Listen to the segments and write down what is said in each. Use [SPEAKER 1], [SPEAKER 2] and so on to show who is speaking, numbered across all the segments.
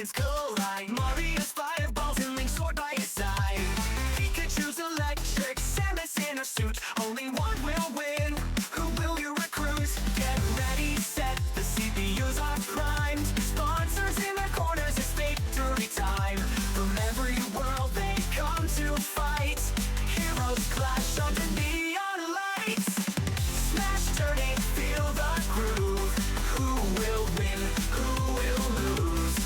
[SPEAKER 1] legends collide. Mario's fireballs and Link's sword by his side. Pikachu's electric, Samus in a suit. Only one will win. Who will you recruit? Get ready, set. The CPUs are primed. Sponsors in their corners, it's victory time. From every world they come to fight. Heroes clash under neon lights. Smash turning, feel the groove. Who will win? Who will lose?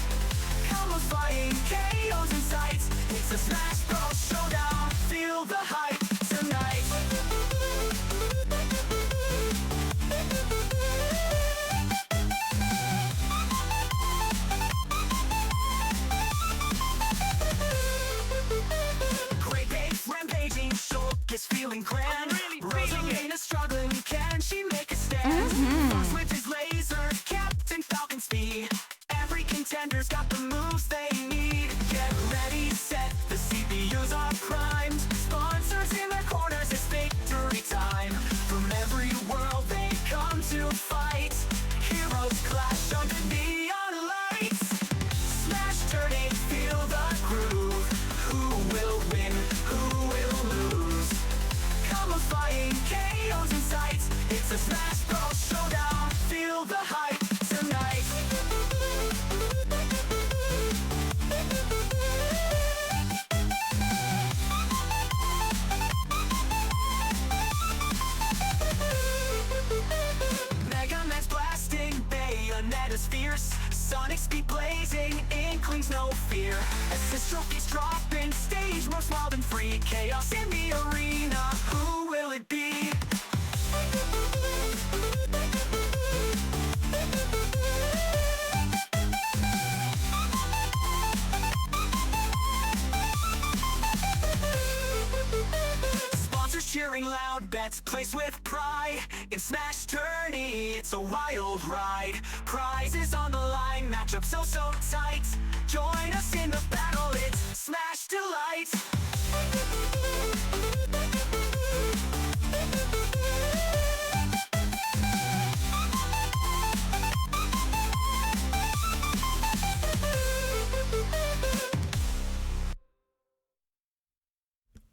[SPEAKER 1] Combos flying, KOs in sight. It's a Smash Bros. Showdown. Feel the hype tonight. Great base rampaging, Shulk is feeling grand. Rosalina struggling, can she make a stand? Fox with his laser, Captain Falcon's speed. Every contender's got the moves they need. Get ready, set, the CPUs are primed. Sponsors in their corners, it's victory time. From every world they come to fight. Heroes clash under neon lights. Smash turning, feel the groove. Who will win? Who will lose? Combos flying, KOs in sight. It's a Smash Bros. Showdown. Feel the hype tonight. Mega Man's blasting, Bayonetta's fierce. Sonic speed blazing, Inkling's no fear. Assist trophies dropping, stage moves wild and free. Chaos in the arena, who will it be? Sponsors cheering loud, bets placed with pride. In Smash Tourney, it's a wild ride. Prizes on the line, matchup so tight. Join us in the battle, it's Smash Delight.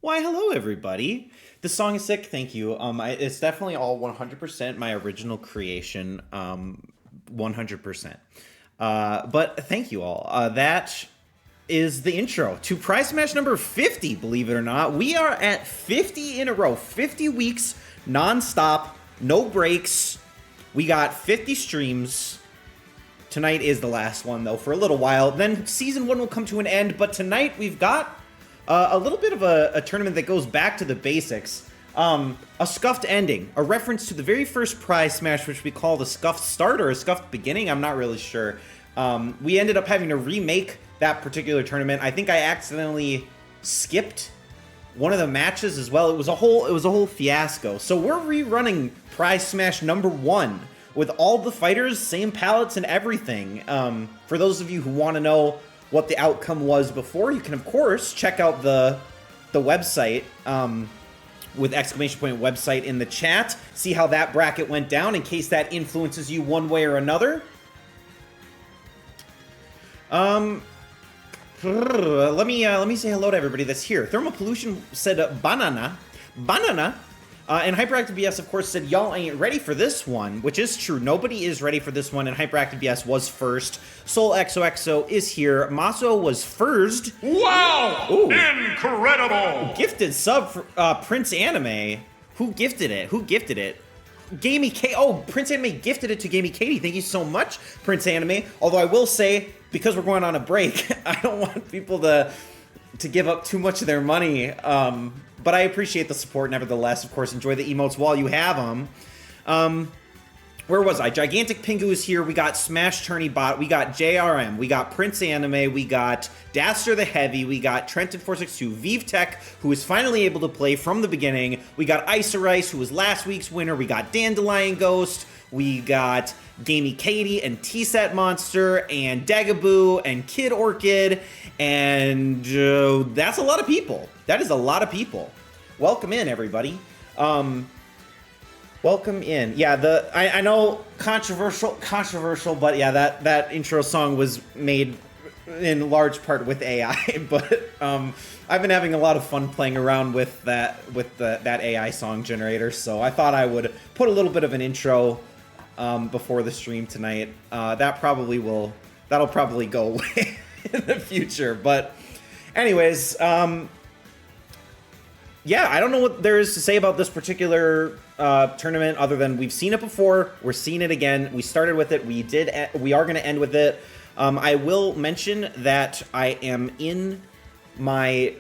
[SPEAKER 2] Why, hello, everybody. The song is sick. Thank you. It's definitely all 100% my original creation. 100%. But thank you all. That is the intro to Prize Smash number 50, believe it or not. We are at 50 in a row. 50 weeks, nonstop, no breaks. We got 50 streams. Tonight is the last one, though, for a little while. Then Season 1 will come to an end. But tonight we've got a little bit of a tournament that goes back to the basics. A Scuffed ending, a reference to the very first Prize Smash, which we call the Scuffed Start or a Scuffed Beginning. I'm not really sure. We ended up having to remake that particular tournament. I think I accidentally skipped one of the matches as well. It was a whole fiasco. So we're rerunning Prize Smash number 1 with all the fighters, same palettes and everything. For those of you who want to know what the outcome was before, you can of course check out the website with exclamation point website in the chat. See how that bracket went down in case that influences you one way or another. Let me say hello to everybody that's here. Thermal Pollution said banana. And Hyperactive BS, of course, said, y'all ain't ready for this one, which is true. Nobody is ready for this one, and Hyperactive BS was first. Soul XOXO is here. Maso was first.
[SPEAKER 3] Wow! Ooh. Incredible!
[SPEAKER 2] Gifted sub for Prince Anime. Who gifted it? Gamey K. Oh, Prince Anime gifted it to Gamey Katie. Thank you so much, Prince Anime. Although I will say, because we're going on a break, I don't want people to give up too much of their money. But I appreciate the support nevertheless. Of course, enjoy the emotes while you have them. Where was I? Gigantic Pingu is here. We got Smash Tourney Bot. We got JRM. We got Prince Anime. We got Daster the Heavy. We got Trenton462. Vive Tech, who is finally able to play from the beginning. We got Isorice, who was last week's winner. We got Dandelion Ghost. We got Gamey Katie and T-Set Monster and Dagaboo and Kid Orchid. And that's a lot of people. That is a lot of people. Welcome in, everybody. Welcome in. Yeah, I know controversial, but yeah, that intro song was made in large part with AI, but I've been having a lot of fun playing around with that AI song generator. So I thought I would put a little bit of an intro before the stream tonight. That'll probably go away in the future. But anyways, yeah, I don't know what there is to say about this particular tournament other than we've seen it before. We're seeing it again. We started with it. We are going to end with it. I will mention that I am in my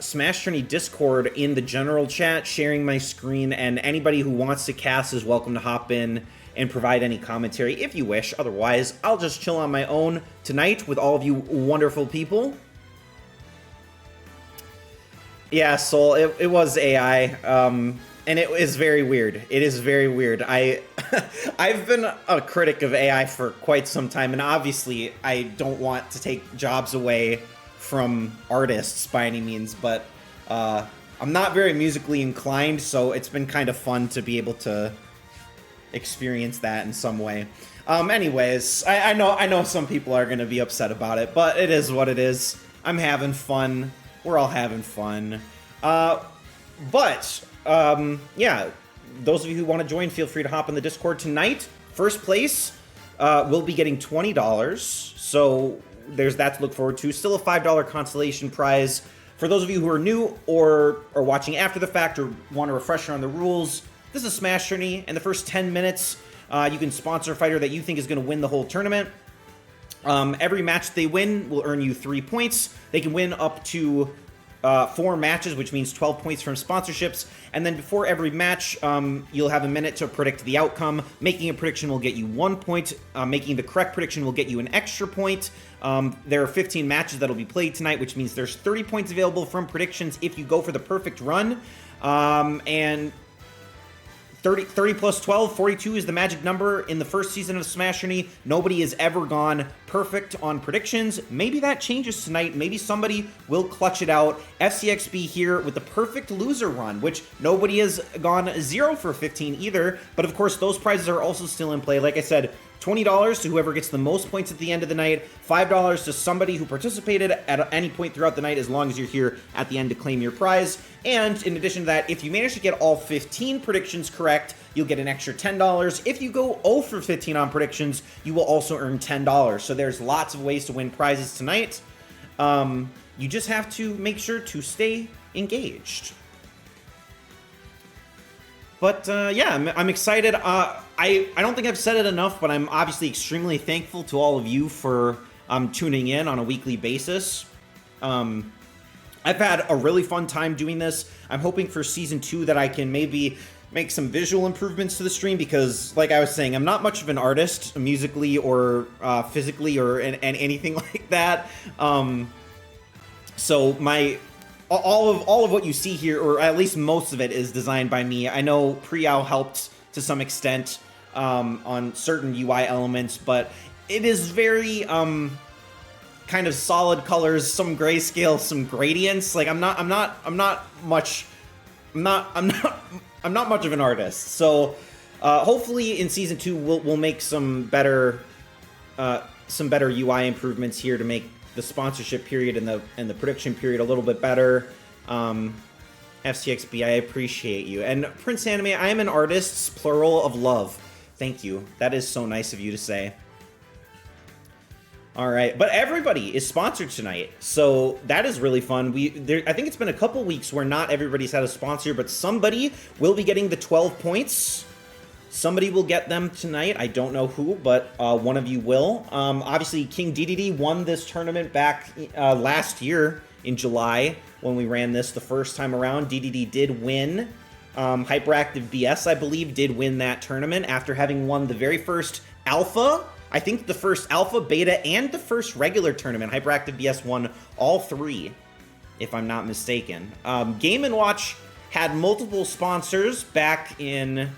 [SPEAKER 2] Smash Tourney Discord in the general chat, sharing my screen, and anybody who wants to cast is welcome to hop in and provide any commentary if you wish. Otherwise, I'll just chill on my own tonight with all of you wonderful people. Yeah, Soul, it was AI, and it is very weird. It is very weird. I've been a critic of AI for quite some time, and obviously I don't want to take jobs away from artists by any means, but I'm not very musically inclined, so it's been kind of fun to be able to experience that in some way. Anyways, I know some people are going to be upset about it, but it is what it is. I'm having fun. We're all having fun. Yeah, those of you who want to join, feel free to hop in the Discord tonight. First place will be getting $20, so there's that to look forward to. Still a $5 consolation prize. For those of you who are new or are watching after the fact or want a refresher on the rules, this is Smash Tourney. In the first 10 minutes, you can sponsor a fighter that you think is going to win the whole tournament. Every match they win will earn you 3 points. They can win up to 4 matches, which means 12 points from sponsorships. And then before every match, you'll have a minute to predict the outcome. Making a prediction will get you 1 point. Making the correct prediction will get you an extra point. There are 15 matches that'll be played tonight, which means there's 30 points available from predictions if you go for the perfect run. And 30 plus 12, 42 is the magic number in the first season of Smash Tourney. Nobody has ever gone perfect on predictions. Maybe that changes tonight. Maybe somebody will clutch it out. FCXB here with the perfect loser run, which nobody has gone 0 for 15 either. But of course, those prizes are also still in play. Like I said, $20 to whoever gets the most points at the end of the night, $5 to somebody who participated at any point throughout the night as long as you're here at the end to claim your prize. And in addition to that, if you manage to get all 15 predictions correct, you'll get an extra $10. If you go 0 for 15 on predictions, you will also earn $10. So there's lots of ways to win prizes tonight. You just have to make sure to stay engaged. But yeah, I'm excited. I don't think I've said it enough, but I'm obviously extremely thankful to all of you for tuning in on a weekly basis. I've had a really fun time doing this. I'm hoping for Season 2 that I can maybe make some visual improvements to the stream because, like I was saying, I'm not much of an artist musically or physically or anything like that. So all of what you see here, or at least most of it, is designed by me. I know Priyao helped to some extent on certain UI elements, but it is very kind of solid colors, some grayscale, some gradients. Like I'm not much of an artist. So hopefully in Season 2 we'll make some better UI improvements here to make the sponsorship period and the prediction period a little bit better. FCXB, I appreciate you. And Prince Anime, I am an artist's plural of love. Thank you. That is so nice of you to say. All right, but everybody is sponsored tonight, so that is really fun. I think it's been a couple weeks where not everybody's had a sponsor, but somebody will be getting the 12 points. Somebody will get them tonight. I don't know who, but one of you will. Obviously, King DDD won this tournament back last year in July when we ran this the first time around. DDD did win. Hyperactive BS, I believe, did win that tournament after having won the very first Alpha. I think the first Alpha, Beta, and the first regular tournament. Hyperactive BS won all 3, if I'm not mistaken. Game & Watch had multiple sponsors back in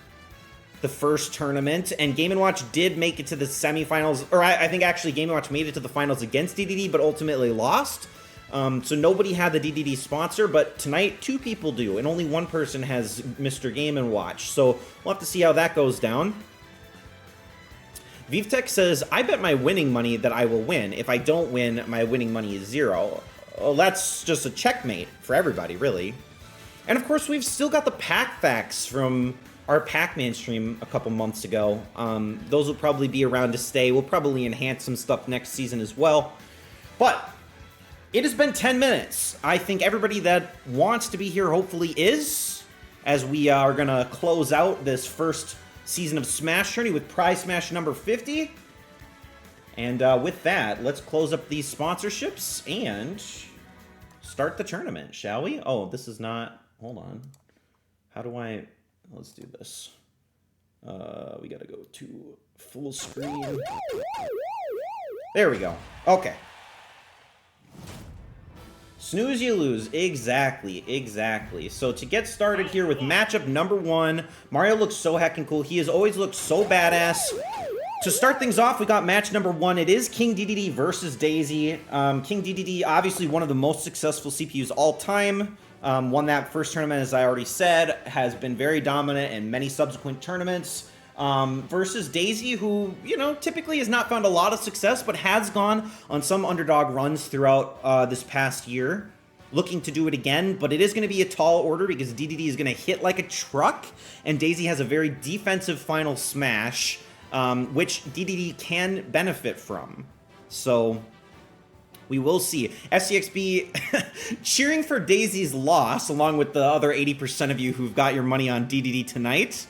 [SPEAKER 2] the first tournament, and Game & Watch did make it to the semifinals, or I think actually Game & Watch made it to the finals against DDD, but ultimately lost. So nobody had the DDD sponsor, but tonight 2 people do, and only one person has Mr. Game & Watch. So we'll have to see how that goes down. Vivtech says, I bet my winning money that I will win. If I don't win, my winning money is 0. Well, that's just a checkmate for everybody, really. And of course, we've still got the pack facts from our Pac-Man stream a couple months ago. Those will probably be around to stay. We'll probably enhance some stuff next season as well. But it has been 10 minutes. I think everybody that wants to be here hopefully is, as we are going to close out this first season of Smash Journey with Prize Smash number 50. And with that, let's close up these sponsorships and start the tournament, shall we? Oh, this is not... Hold on. How do I... Let's do this. We gotta go to full screen. There we go. Okay. Snooze, you lose. Exactly, exactly. So to get started here with matchup number 1, Mario looks so heckin' cool. He has always looked so badass. To start things off, we got match number 1. It is King DDD versus Daisy. King DDD, obviously one of the most successful CPUs all time. Won that first tournament, as I already said, has been very dominant in many subsequent tournaments. Versus Daisy, who, you know, typically has not found a lot of success, but has gone on some underdog runs throughout this past year. Looking to do it again, but it is going to be a tall order because DDD is going to hit like a truck, and Daisy has a very defensive final smash, which DDD can benefit from. So... we will see. SCXB cheering for Daisy's loss, along with the other 80% of you who've got your money on DDD tonight.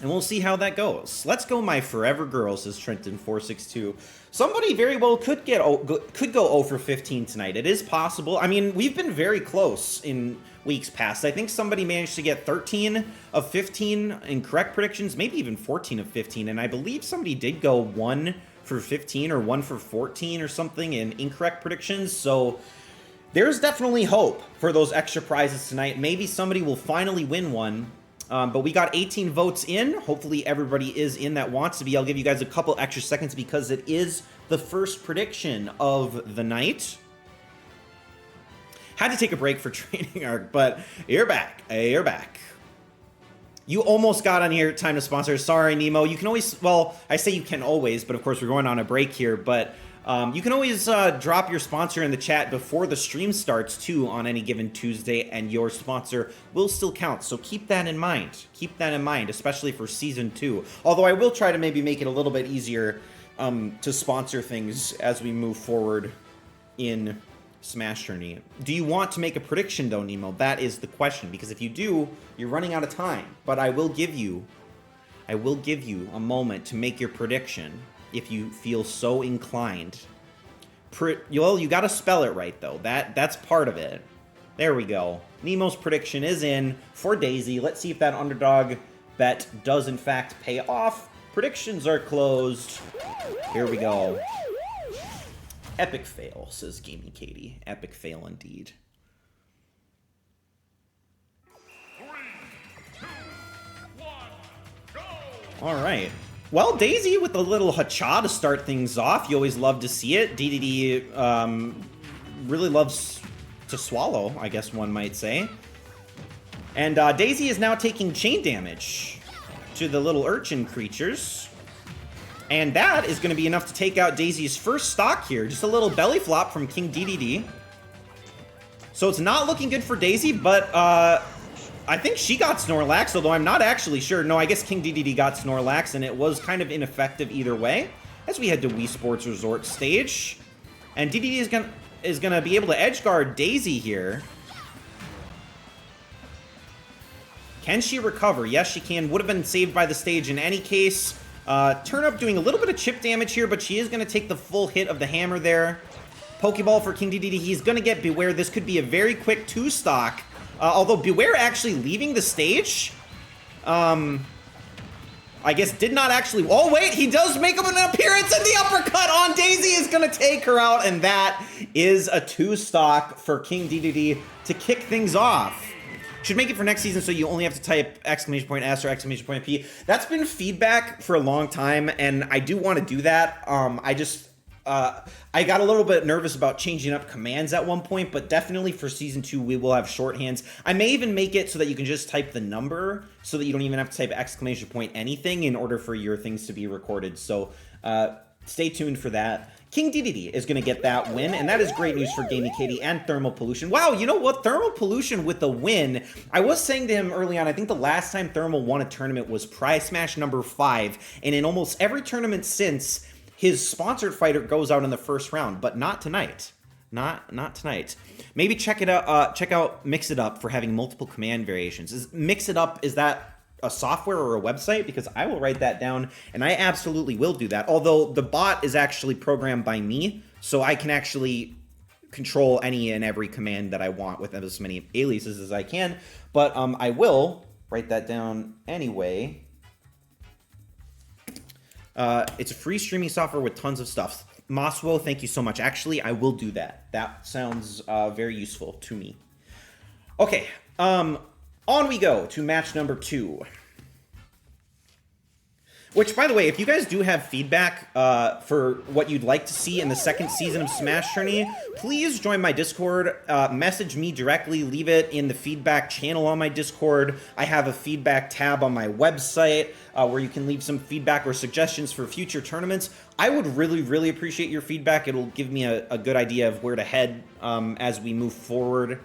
[SPEAKER 2] And we'll see how that goes. Let's go, my forever girl, says Trenton462. Somebody very well could go 0 for 15 tonight. It is possible. I mean, we've been very close in weeks past. I think somebody managed to get 13 of 15 in correct predictions, maybe even 14 of 15. And I believe somebody did go 1 for 15 or 1 for 14 or something in incorrect predictions. So there's definitely hope for those extra prizes tonight. Maybe somebody will finally win one. But we got 18 votes in. Hopefully everybody is in that wants to be. I'll give you guys a couple extra seconds because it is the first prediction of the night. Had to take a break for training arc, but you're back. You're back. You almost got on here, time to sponsor. Sorry, Nemo. You can always, well, I say you can always, but of course we're going on a break here, but you can always drop your sponsor in the chat before the stream starts, too, on any given Tuesday, and your sponsor will still count. So keep that in mind. Keep that in mind, especially for Season 2. Although I will try to maybe make it a little bit easier to sponsor things as we move forward in Smash Journey. Do you want to make a prediction, though, Nemo? That is the question, because if you do, you're running out of time. But I will give you a moment to make your prediction if you feel so inclined. Well, you got to spell it right, though. That's part of it. There we go. Nemo's prediction is in for Daisy. Let's see if that underdog bet does, in fact, pay off. Predictions are closed. Here we go. Epic fail, says Gaming Katie. Epic fail indeed.
[SPEAKER 3] 3, 2, 1, go!
[SPEAKER 2] All right. Well, Daisy with a little hacha to start things off. You always love to see it. DDD really loves to swallow, I guess one might say. And Daisy is now taking chain damage to the little urchin creatures. And that is going to be enough to take out Daisy's first stock here. Just a little belly flop from King DDD. So it's not looking good for Daisy, but I think she got Snorlax, although I'm not actually sure. No, I guess King DDD got Snorlax, and it was kind of ineffective either way. As we head to Wii Sports Resort stage. And DDD is gonna be able to edge guard Daisy here. Can she recover? Yes, she can. Would have been saved by the stage in any case. Turnip doing a little bit of chip damage here, but she is going to take the full hit of the hammer there. Pokeball for King DDD. He's going to get Beware. This could be a very quick 2-stock. Although Beware actually leaving the stage. I guess did not actually... Oh, wait! He does make an appearance, and the uppercut on Daisy is going to take her out, and that is a 2-stock for King DDD to kick things off. Should make it for next season so you only have to type !S or !P. That's been feedback for a long time, and I do want to do that. I just I got a little bit nervous about changing up commands at one point, but definitely for Season 2, we will have shorthands. I may even make it so that you can just type the number so that you don't even have to type exclamation point anything in order for your things to be recorded. So stay tuned for that. King DDD is going to get that win, and that is great news for Gamey Katie and Thermal Pollution. Wow, you know what? Thermal Pollution with the win. I was saying to him early on, I think the last time Thermal won a tournament was Prize Smash number 5, and in almost every tournament since, his sponsored fighter goes out in the first round, but not tonight. Not tonight. Maybe check it out. Check out Mix It Up for having multiple command variations. Is Mix It Up, is that a software or a website? Because I will write that down, and I absolutely will do that. Although the bot is actually programmed by me, so I can actually control any and every command that I want with as many aliases as I can. But I will write that down anyway. It's a free streaming software with tons of stuff. Moswo, thank you so much. Actually, I will do that. That sounds very useful to me. Okay, on we go to match number 2. Which, by the way, if you guys do have feedback for what you'd like to see in the second season of Smash Tourney, please join my Discord. Message me directly. Leave it in the feedback channel on my Discord. I have a feedback tab on my website where you can leave some feedback or suggestions for future tournaments. I would really, really appreciate your feedback. It'll give me a good idea of where to head as we move forward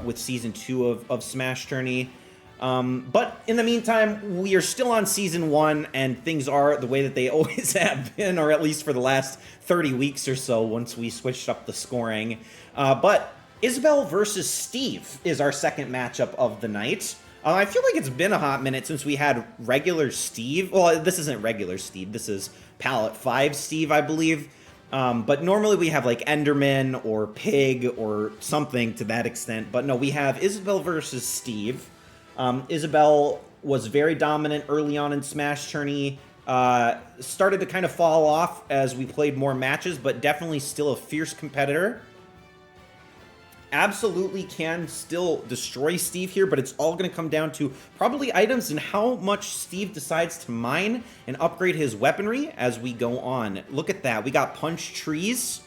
[SPEAKER 2] with Season 2 of Smash Tourney. But in the meantime, we are still on Season 1, and things are the way that they always have been, or at least for the last 30 weeks or so once we switched up the scoring. But Isabel versus Steve is our second matchup of the night. I feel like it's been a hot minute since we had regular Steve. Well, this isn't regular Steve. This is Palette 5 Steve, I believe. But normally we have like Enderman or Pig or something to that extent. But no, we have Isabel versus Steve. Isabel was very dominant early on in Smash Tourney. Started to kind of fall off as we played more matches, but definitely still a fierce competitor. Absolutely can still destroy Steve here, but it's all going to come down to probably items and how much Steve decides to mine and upgrade his weaponry as we go on. Look at that. We got Punch Trees,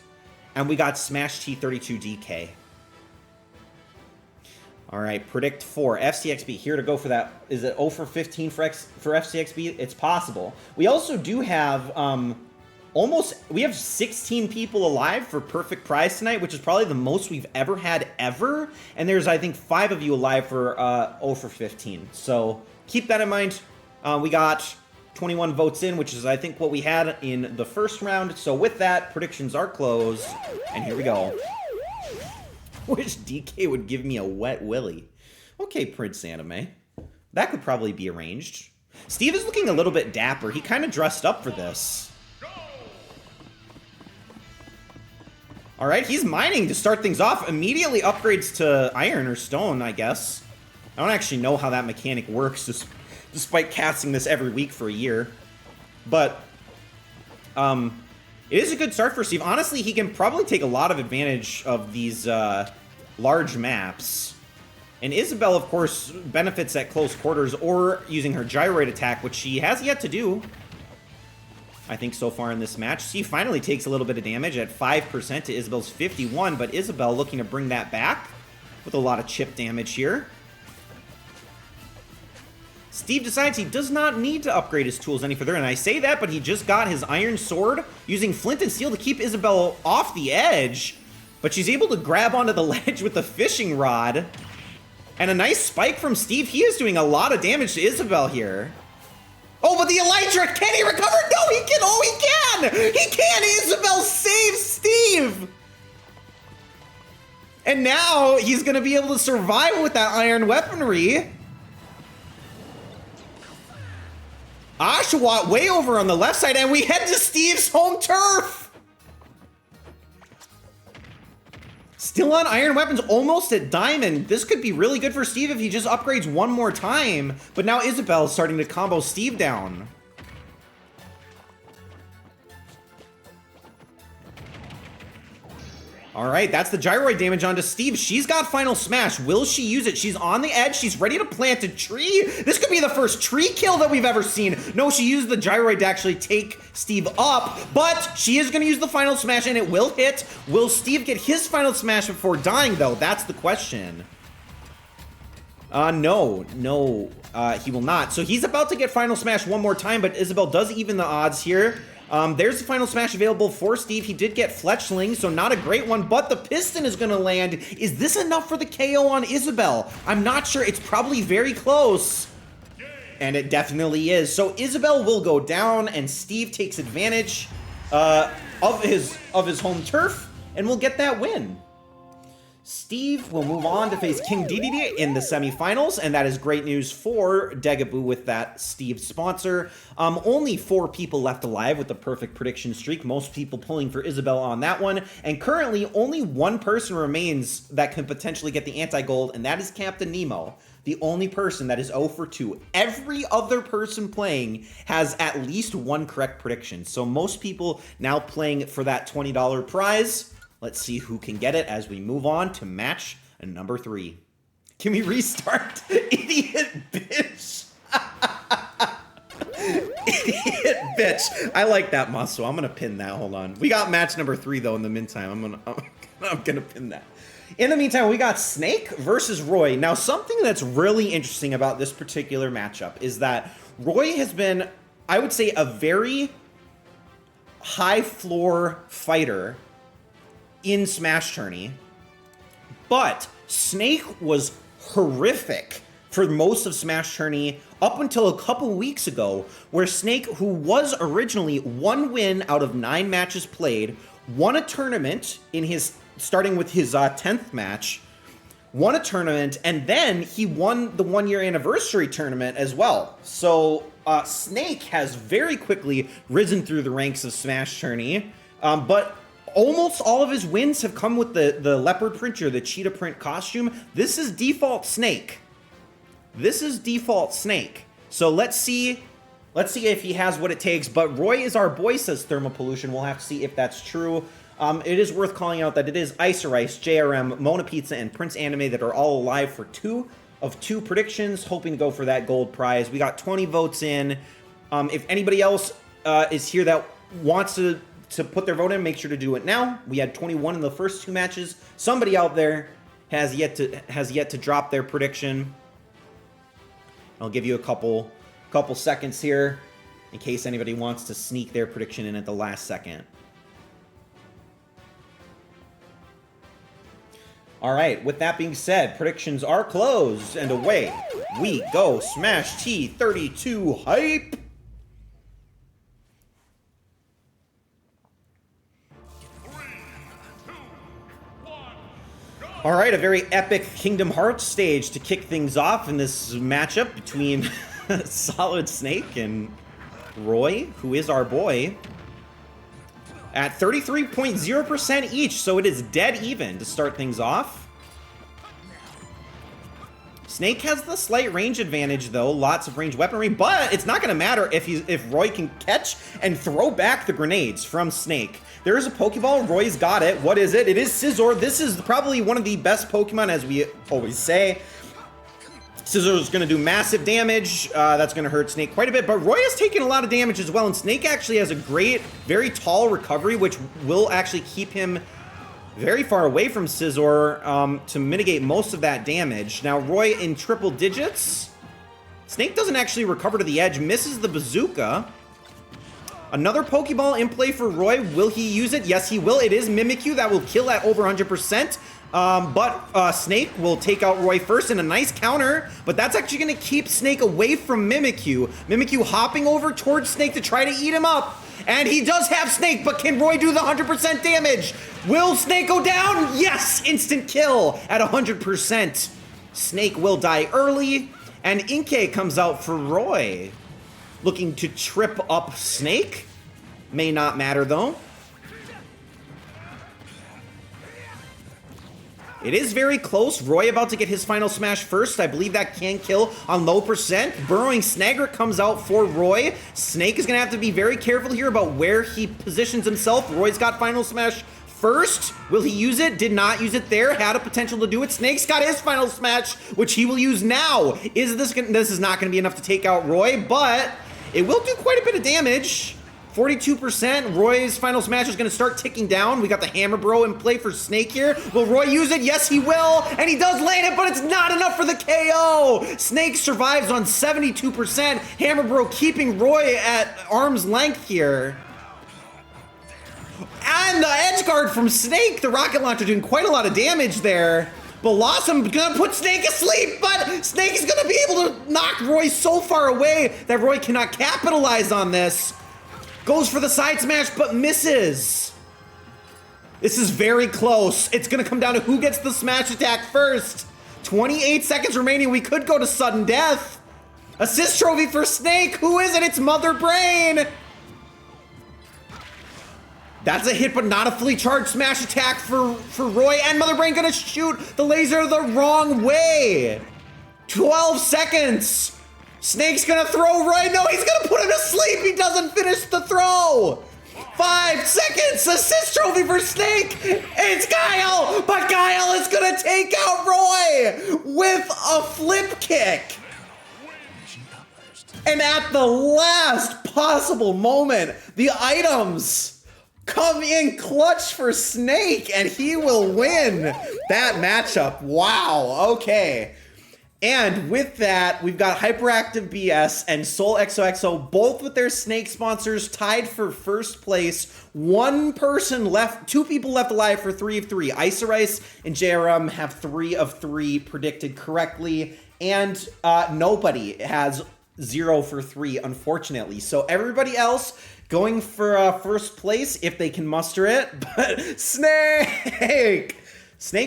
[SPEAKER 2] and we got Smash T32 DK. All right, Predict 4. FCXB here to go for that. Is it 0 for 15 for FCXB? It's possible. We also do have we have 16 people alive for Perfect Prize tonight, which is probably the most we've ever had ever. And there's, I think, 5 of you alive for 0 for 15. So keep that in mind. We got 21 votes in, which is, I think, what we had in the first round. So with that, predictions are closed. And here we go. Wish DK would give me a wet willy. Okay, Prince Anime. That could probably be arranged. Steve is looking a little bit dapper. He kind of dressed up for this. All right, he's mining to start things off. Immediately upgrades to iron or stone, I guess. I don't actually know how that mechanic works, despite casting this every week for a year. But it is a good start for Steve. Honestly, he can probably take a lot of advantage of these large maps. And Isabel, of course, benefits at close quarters or using her gyroid attack, which she has yet to do, I think, so far in this match. Steve finally takes a little bit of damage at 5% to Isabel's 51, but Isabel looking to bring that back with a lot of chip damage here. Steve decides he does not need to upgrade his tools any further, and I say that, but he just got his iron sword using flint and steel to keep Isabel off the edge, but she's able to grab onto the ledge with the fishing rod. And a nice spike from Steve. He is doing a lot of damage to Isabel here. Oh, but the Elytra, can he recover? No, he can. Oh, he can. He can. Isabel saves Steve. And now he's going to be able to survive with that iron weaponry. Oshawott way over on the left side, and we head to Steve's home turf. Still on iron weapons, almost at diamond. This could be really good for Steve if he just upgrades one more time. But now Isabel's starting to combo Steve down. All right, that's the gyroid damage onto Steve. She's got Final Smash. Will she use it? She's on the edge. She's ready to plant a tree. This could be the first tree kill that we've ever seen. No, she used the gyroid to actually take Steve up, but she is going to use the Final Smash, and it will hit. Will Steve get his Final Smash before dying, though? That's the question. No, he will not. So he's about to get Final Smash one more time, but Isabelle does even the odds here. There's the Final Smash available for Steve. He did get Fletchling, so not a great one, but the Piston is going to land. Is this enough for the KO on Isabelle? I'm not sure. It's probably very close. And it definitely is. So Isabelle will go down, and Steve takes advantage of his home turf, and will get that win. Steve will move on to face King Dedede in the semifinals, and that is great news for Degaboo with that Steve sponsor. Only 4 people left alive with the perfect prediction streak, most people pulling for Isabelle on that one, and currently only 1 person remains that can potentially get the anti-gold, and that is Captain Nemo, the only person that is 0 for 2. Every other person playing has at least 1 correct prediction, so most people now playing for that $20 prize. Let's see who can get it as we move on to match number 3. Can we restart? Idiot bitch. Idiot bitch. I like that muscle. I'm gonna pin that. Hold on. We got match number 3 though in the meantime. I'm gonna pin that. In the meantime, we got Snake versus Roy. Now, something that's really interesting about this particular matchup is that Roy has been, I would say, a very high floor fighter in Smash Tourney, but Snake was horrific for most of Smash Tourney up until a couple weeks ago, where Snake, who was originally 1 win out of 9 matches played, won a tournament in his, starting with his 10th match, won a tournament, and then he won the 1-year anniversary tournament as well. So Snake has very quickly risen through the ranks of Smash Tourney, but almost all of his wins have come with the leopard print or the cheetah print costume. This is default Snake. This is default Snake. So let's see if he has what it takes. But Roy is our boy, says Thermal Pollution. We'll have to see if that's true. It is worth calling out that it is Icer Ice, JRM, Mona Pizza, and Prince Anime that are all alive for 2 of 2 predictions, hoping to go for that gold prize. We got 20 votes in. If anybody else is here that wants to put their vote in, make sure to do it now. We had 21 in the first 2 matches. Somebody out there has yet to drop their prediction. I'll give you a couple seconds here in case anybody wants to sneak their prediction in at the last second. All right, with that being said, predictions are closed, and away we go. Smash T32 hype. All right, a very epic Kingdom Hearts stage to kick things off in this matchup between Solid Snake and Roy, who is our boy, at 33.0% each, so it is dead even to start things off. Snake has the slight range advantage, though, lots of range weaponry, but it's not going to matter if Roy can catch and throw back the grenades from Snake. There is a Pokeball. Roy's got it. What is it? It is Scizor. This is probably one of the best Pokemon, as we always say. Scizor is going to do massive damage. That's going to hurt Snake quite a bit, but Roy has taken a lot of damage as well, and Snake actually has a great, very tall recovery, which will actually keep him very far away from Scizor to mitigate most of that damage. Now, Roy in triple digits. Snake doesn't actually recover to the edge, misses the bazooka. Another Pokeball in play for Roy. Will he use it? Yes, he will. It is Mimikyu. That will kill at over 100%. But Snake will take out Roy first in a nice counter. But that's actually going to keep Snake away from Mimikyu. Mimikyu hopping over towards Snake to try to eat him up. And he does have Snake, but can Roy do the 100% damage? Will Snake go down? Yes! Instant kill at 100%. Snake will die early. And Inkay comes out for Roy. Looking to trip up Snake. May not matter, though. It is very close. Roy about to get his final smash first. I believe that can kill on low percent. Burrowing Snagger comes out for Roy. Snake is going to have to be very careful here about where he positions himself. Roy's got final smash first. Will he use it? Did not use it there. Had a potential to do it. Snake's got his final smash, which he will use now. This is not going to be enough to take out Roy, but it will do quite a bit of damage. 42%. Roy's final smash is going to start ticking down. We got the Hammer Bro in play for Snake here. Will Roy use it? Yes, he will. And he does land it, but it's not enough for the KO. Snake survives on 72%. Hammer Bro keeping Roy at arm's length here. And the edge guard from Snake, the rocket launcher, doing quite a lot of damage there. Blossom gonna put Snake asleep, but Snake is gonna be able to knock Roy so far away that Roy cannot capitalize on this. Goes for the side smash, but misses. This is very close. It's gonna come down to who gets the smash attack first. 28 seconds remaining. We could go to sudden death. Assist trophy for Snake. Who is it? It's Mother Brain. That's a hit, but not a fully charged smash attack for Roy. And Mother Brain gonna shoot the laser the wrong way. 12 seconds. Snake's gonna throw Roy. No, he's gonna put him to sleep. He doesn't finish the throw. 5 seconds. Assist trophy for Snake. It's Guile, but Guile is gonna take out Roy with a flip kick. And at the last possible moment, the items come in clutch for Snake, and he will win that matchup. Wow, okay. And with that, we've got Hyperactive BS and Soul XOXO, both with their Snake sponsors, tied for first place. One person left, 2 people left alive for 3 of 3. Isorice and JRM have 3 of 3 predicted correctly, and nobody has 0 for 3, unfortunately. So everybody else going for first place if they can muster it, but Snake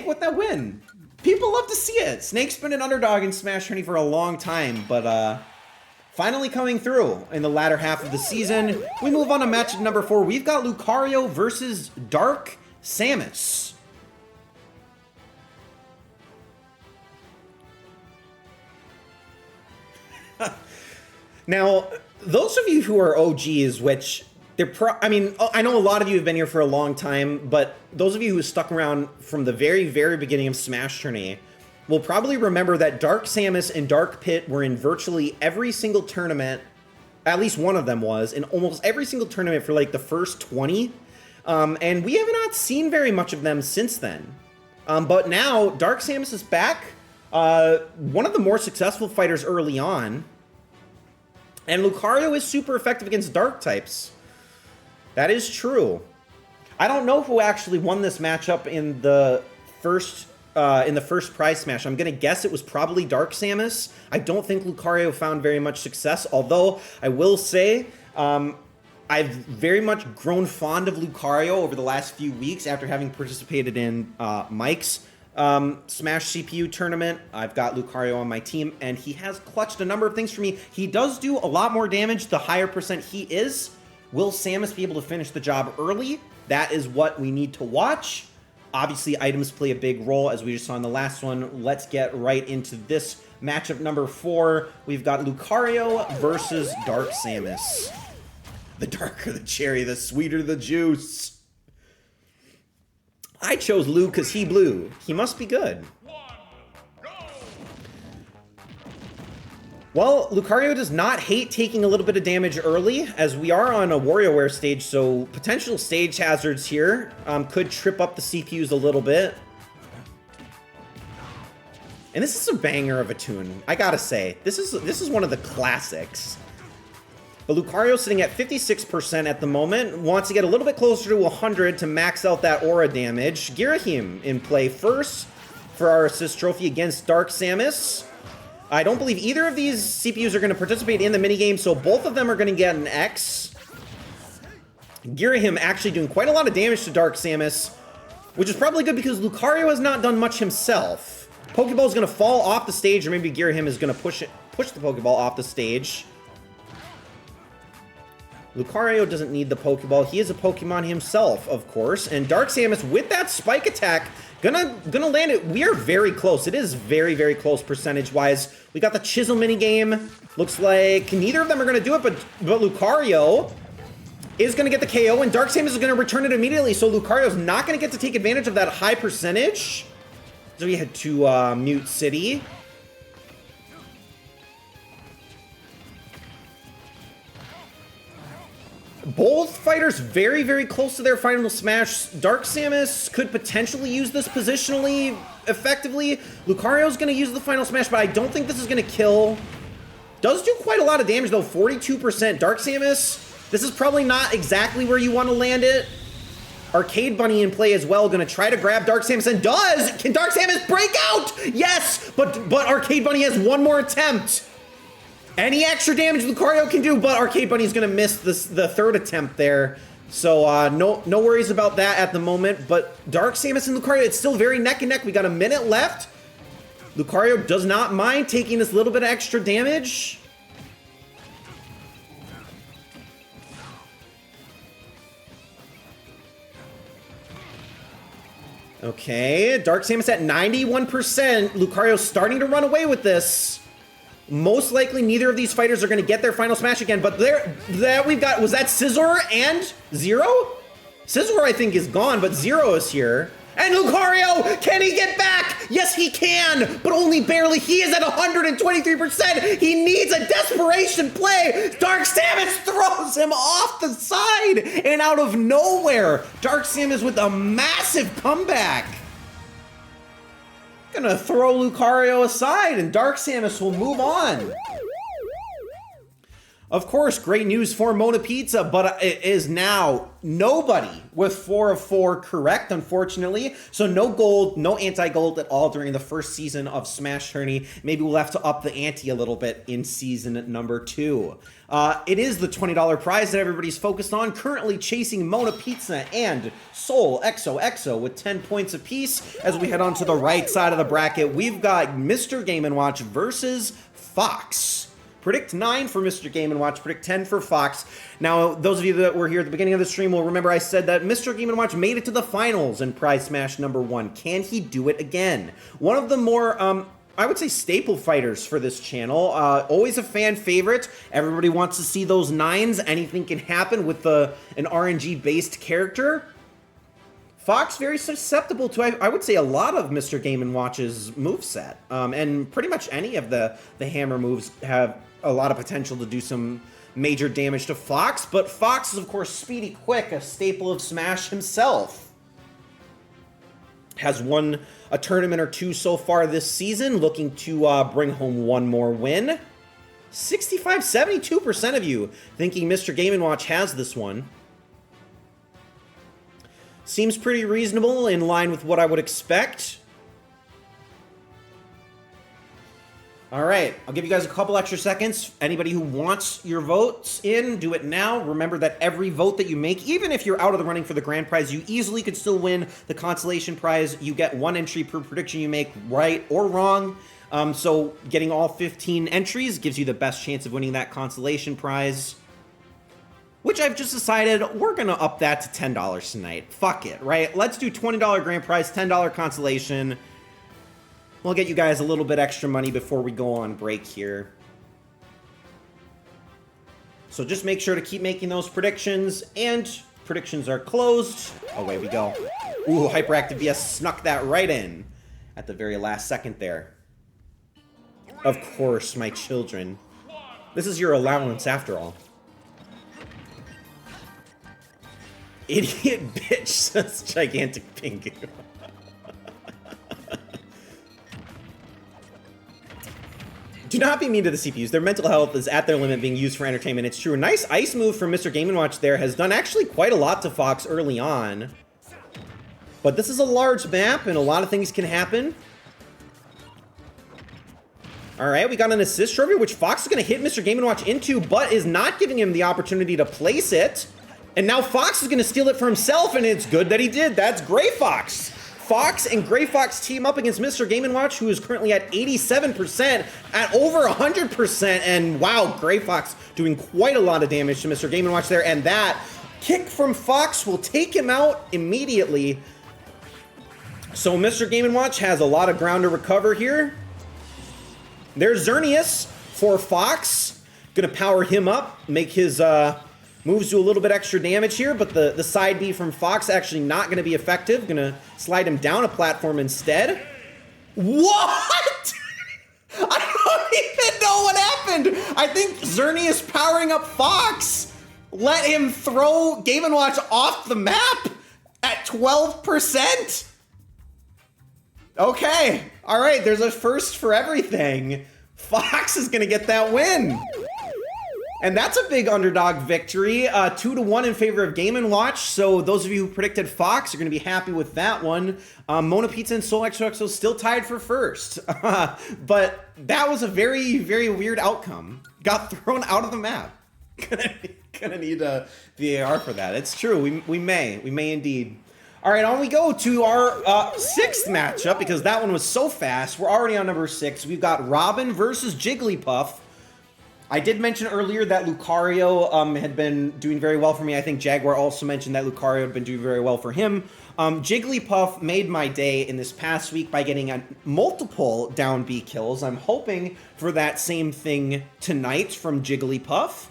[SPEAKER 2] with that win. People love to see it. Snake's been an underdog in Smash Tourney for a long time, but finally coming through in the latter half of the season. We move on to match number 4. We've got Lucario versus Dark Samus. Now, those of you who are OGs, which I mean, I know a lot of you have been here for a long time, but those of you who stuck around from the very, very beginning of Smash Tourney will probably remember that Dark Samus and Dark Pit were in virtually every single tournament. At least one of them was in almost every single tournament for like the first 20. And we have not seen very much of them since then. But now Dark Samus is back. One of the more successful fighters early on. And Lucario is super effective against Dark types. That is true. I don't know who actually won this matchup in the first prize smash. I'm gonna guess it was probably Dark Samus. I don't think Lucario found very much success, although I will say I've very much grown fond of Lucario over the last few weeks after having participated in Mike's Smash CPU tournament. I've got Lucario on my team, and he has clutched a number of things for me. He does do a lot more damage the higher percent he is. Will Samus be able to finish the job early? That is what we need to watch. Obviously, items play a big role, as we just saw in the last one. Let's get right into this matchup number 4. We've got Lucario versus Dark Samus. The darker the cherry, the sweeter the juice. I chose Lu because he blew. He must be good. Well, Lucario does not hate taking a little bit of damage early, as we are on a WarioWare stage, so potential stage hazards here could trip up the CPUs a little bit. And this is a banger of a tune, I gotta say. This is one of the classics. But Lucario sitting at 56% at the moment, wants to get a little bit closer to 100 to max out that aura damage. Girahim in play first for our assist trophy against Dark Samus. I don't believe either of these CPUs are going to participate in the minigame, so both of them are going to get an X. Girahim actually doing quite a lot of damage to Dark Samus, which is probably good because Lucario has not done much himself. Pokeball is going to fall off the stage, or maybe Girahim is going to push the Pokeball off the stage. Lucario doesn't need the Pokeball. He is a Pokemon himself, of course. And Dark Samus, with that spike attack, gonna land it. We are very close. It is very, very close percentage-wise. We got the Chisel minigame. Looks like neither of them are gonna do it, but Lucario is going to get the KO, and Dark Samus is going to return it immediately, so Lucario's not going to get to take advantage of that high percentage. So we head to Mute City. Both fighters very, very close to their final smash. Dark Samus could potentially use this positionally effectively. Lucario's going to use the final smash, but I don't think this is going to kill. Does do quite a lot of damage, though. 42%. Dark Samus, this is probably not exactly where you want to land it. Arcade Bunny in play as well, going to try to grab Dark Samus, and does! Can Dark Samus break out? Yes! But Arcade Bunny has one more attempt. Any extra damage Lucario can do, but Arcade Bunny's going to miss the third attempt there. So no worries about that at the moment. But Dark Samus and Lucario, it's still very neck and neck. We got a minute left. Lucario does not mind taking this little bit of extra damage. Okay, Dark Samus at 91%. Lucario's starting to run away with this. Most likely, neither of these fighters are going to get their final smash again, but there we've got, was that Scizor and Zero? Scizor, I think, is gone, but Zero is here. And Lucario, can he get back? Yes, he can, but only barely. He is at 123%. He needs a desperation play. Dark Samus throws him off the side, and out of nowhere, Dark Samus with a massive comeback. Gonna throw Lucario aside, and Dark Samus will move on. Of course, great news for Mona Pizza, but it is now nobody with 4 of 4 correct, unfortunately. So no gold, no anti-gold at all during the first season of Smash Tourney. Maybe we'll have to up the ante a little bit in season number 2. It is the $20 prize that everybody's focused on, currently chasing Mona Pizza and Soul XOXO with 10 points apiece. As we head on to the right side of the bracket, we've got Mr. Game & Watch versus Fox. Predict 9 for Mr. Game & Watch, predict 10 for Fox. Now, those of you that were here at the beginning of the stream will remember I said that Mr. Game & Watch made it to the finals in Prize Smash number 1. Can he do it again? One of the more, I would say, staple fighters for this channel. Always a fan favorite. Everybody wants to see those 9s. Anything can happen with an RNG-based character. Fox very susceptible to, I would say, a lot of Mr. Game & Watch's moveset. And pretty much any of the hammer moves have a lot of potential to do some major damage to Fox, but Fox is, of course, speedy quick, a staple of Smash himself. Has won a tournament or two so far this season, looking to bring home one more win. 72% of you thinking Mr. Game & Watch has this one. Seems pretty reasonable, in line with what I would expect. All right, I'll give you guys a couple extra seconds. Anybody who wants your votes in, do it now. Remember that every vote that you make, even if you're out of the running for the grand prize, you easily could still win the consolation prize. You get 1 entry per prediction you make, right or wrong. So getting all 15 entries gives you the best chance of winning that consolation prize, which I've just decided we're going to up that to $10 tonight. Fuck it, right? Let's do $20 grand prize, $10 consolation. We'll get you guys a little bit extra money before we go on break here. So just make sure to keep making those predictions, and predictions are closed. Away we go. Ooh, Hyperactive BS snuck that right in at the very last second there. Of course, my children. This is your allowance after all. Idiot bitch, says Gigantic Pingu. Do not be mean to the CPUs. Their mental health is at their limit being used for entertainment. It's true. A nice ice move from Mr. Game & Watch there has done actually quite a lot to Fox early on. But this is a large map, and a lot of things can happen. All right, we got an assist trophy, which Fox is going to hit Mr. Game & Watch into, but is not giving him the opportunity to place it. And now Fox is going to steal it for himself, and it's good that he did. That's Gray Fox. Fox and Gray Fox team up against Mr. Game & Watch, who is currently at 87%, at over 100%. And wow, Gray Fox doing quite a lot of damage to Mr. Game & Watch there. And that kick from Fox will take him out immediately. So Mr. Game & Watch has a lot of ground to recover here. There's Xerneas for Fox. Gonna power him up, make his Moves do a little bit extra damage here, but the side B from Fox actually not going to be effective. Going to slide him down a platform instead. What? I don't even know what happened. I think Xerneas powering up Fox let him throw Game & Watch off the map at 12%. Okay. All right. There's a first for everything. Fox is going to get that win. And that's a big underdog victory. 2-1 in favor of Game & Watch. So those of you who predicted Fox are going to be happy with that one. Mona Pizza and Soul XOXO still tied for first. But that was a very, very weird outcome. Got thrown out of the map. Gonna need a VAR for that. It's true. We may indeed. All right, on we go to our sixth matchup because that one was so fast. We're already on number 6. We've got Robin versus Jigglypuff. I did mention earlier that Lucario had been doing very well for me. I think Jaguar also mentioned that Lucario had been doing very well for him. Jigglypuff made my day in this past week by getting a multiple down B kills. I'm hoping for that same thing tonight from Jigglypuff.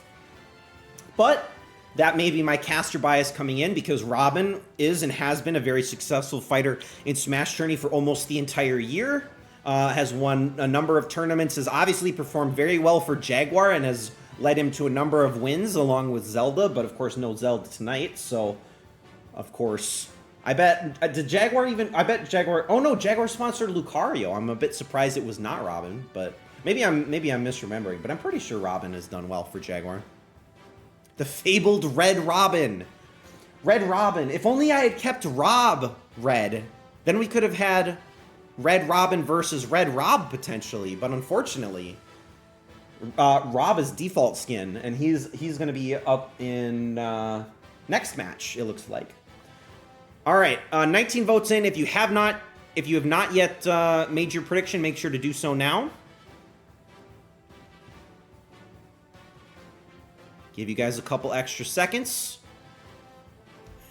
[SPEAKER 2] But that may be my caster bias coming in because Robin is and has been a very successful fighter in Smash Tourney for almost the entire year. Has won a number of tournaments, has obviously performed very well for Jaguar and has led him to a number of wins along with Zelda, but of course no Zelda tonight, so of course, I bet, did Jaguar even, I bet Jaguar, oh no, Jaguar sponsored Lucario. I'm a bit surprised it was not Robin, but maybe I'm misremembering, but I'm pretty sure Robin has done well for Jaguar. The fabled Red Robin. Red Robin. If only I had kept Rob red, then we could have had Red Robin versus Red Rob potentially, but unfortunately, Rob is default skin, and he's going to be up in next match. It looks like. All right, 19 votes in. If you have not yet made your prediction, make sure to do so now. Give you guys a couple extra seconds.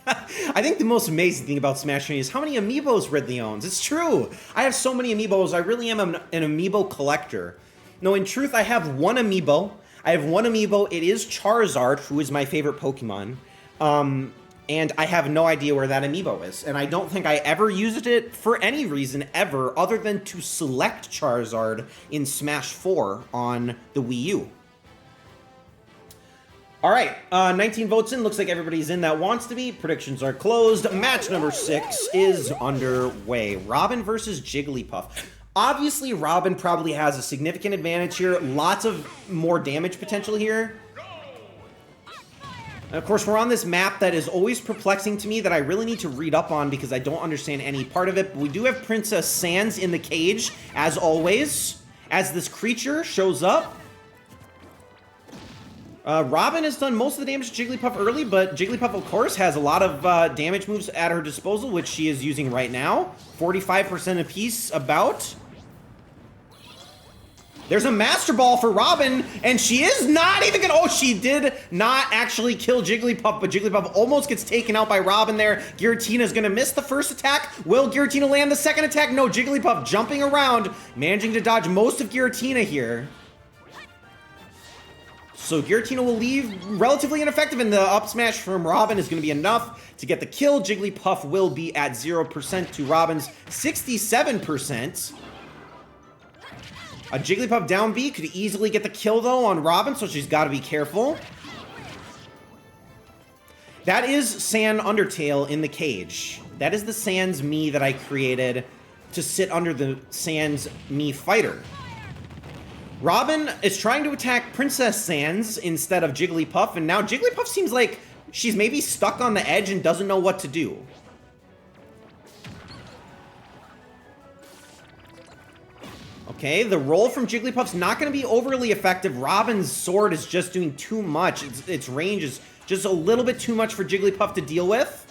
[SPEAKER 2] I think the most amazing thing about Smash Tourney is how many amiibos Ridley owns. It's true. I have so many amiibos. I really am an amiibo collector. No, in truth, I have one amiibo. I have one amiibo. It is Charizard, who is my favorite Pokemon. And I have no idea where that amiibo is. And I don't think I ever used it for any reason ever other than to select Charizard in Smash 4 on the Wii U. All right, 19 votes in. Looks like everybody's in that wants to be. Predictions are closed. Match number 6 is underway. Robin versus Jigglypuff. Obviously, Robin probably has a significant advantage here. Lots of more damage potential here. And of course, we're on this map that is always perplexing to me that I really need to read up on because I don't understand any part of it. But we do have Princess Sans in the cage, as always, as this creature shows up. Robin has done most of the damage to Jigglypuff early, but Jigglypuff, of course, has a lot of damage moves at her disposal, which she is using right now. 45% apiece, about. There's a Master Ball for Robin, and she is not even gonna... Oh, she did not actually kill Jigglypuff, but Jigglypuff almost gets taken out by Robin there. Giratina's gonna miss the first attack. Will Giratina land the second attack? No, Jigglypuff jumping around, managing to dodge most of Giratina here. So Giratina will leave relatively ineffective, and the up smash from Robin is going to be enough to get the kill. Jigglypuff will be at 0% to Robin's 67%. A Jigglypuff down B could easily get the kill, though, on Robin, so she's got to be careful. That is San Undertale in the cage. That is the Sans me that I created to sit under the Sans me fighter. Robin is trying to attack Princess Sans instead of Jigglypuff, and now Jigglypuff seems like she's maybe stuck on the edge and doesn't know what to do. Okay, the roll from Jigglypuff's not going to be overly effective. Robin's sword is just doing too much. Its range is just a little bit too much for Jigglypuff to deal with.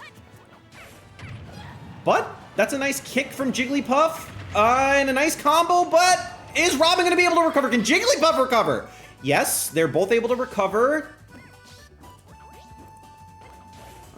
[SPEAKER 2] But that's a nice kick from Jigglypuff, and a nice combo, but... Is Robin going to be able to recover? Can Jigglypuff recover? Yes, they're both able to recover.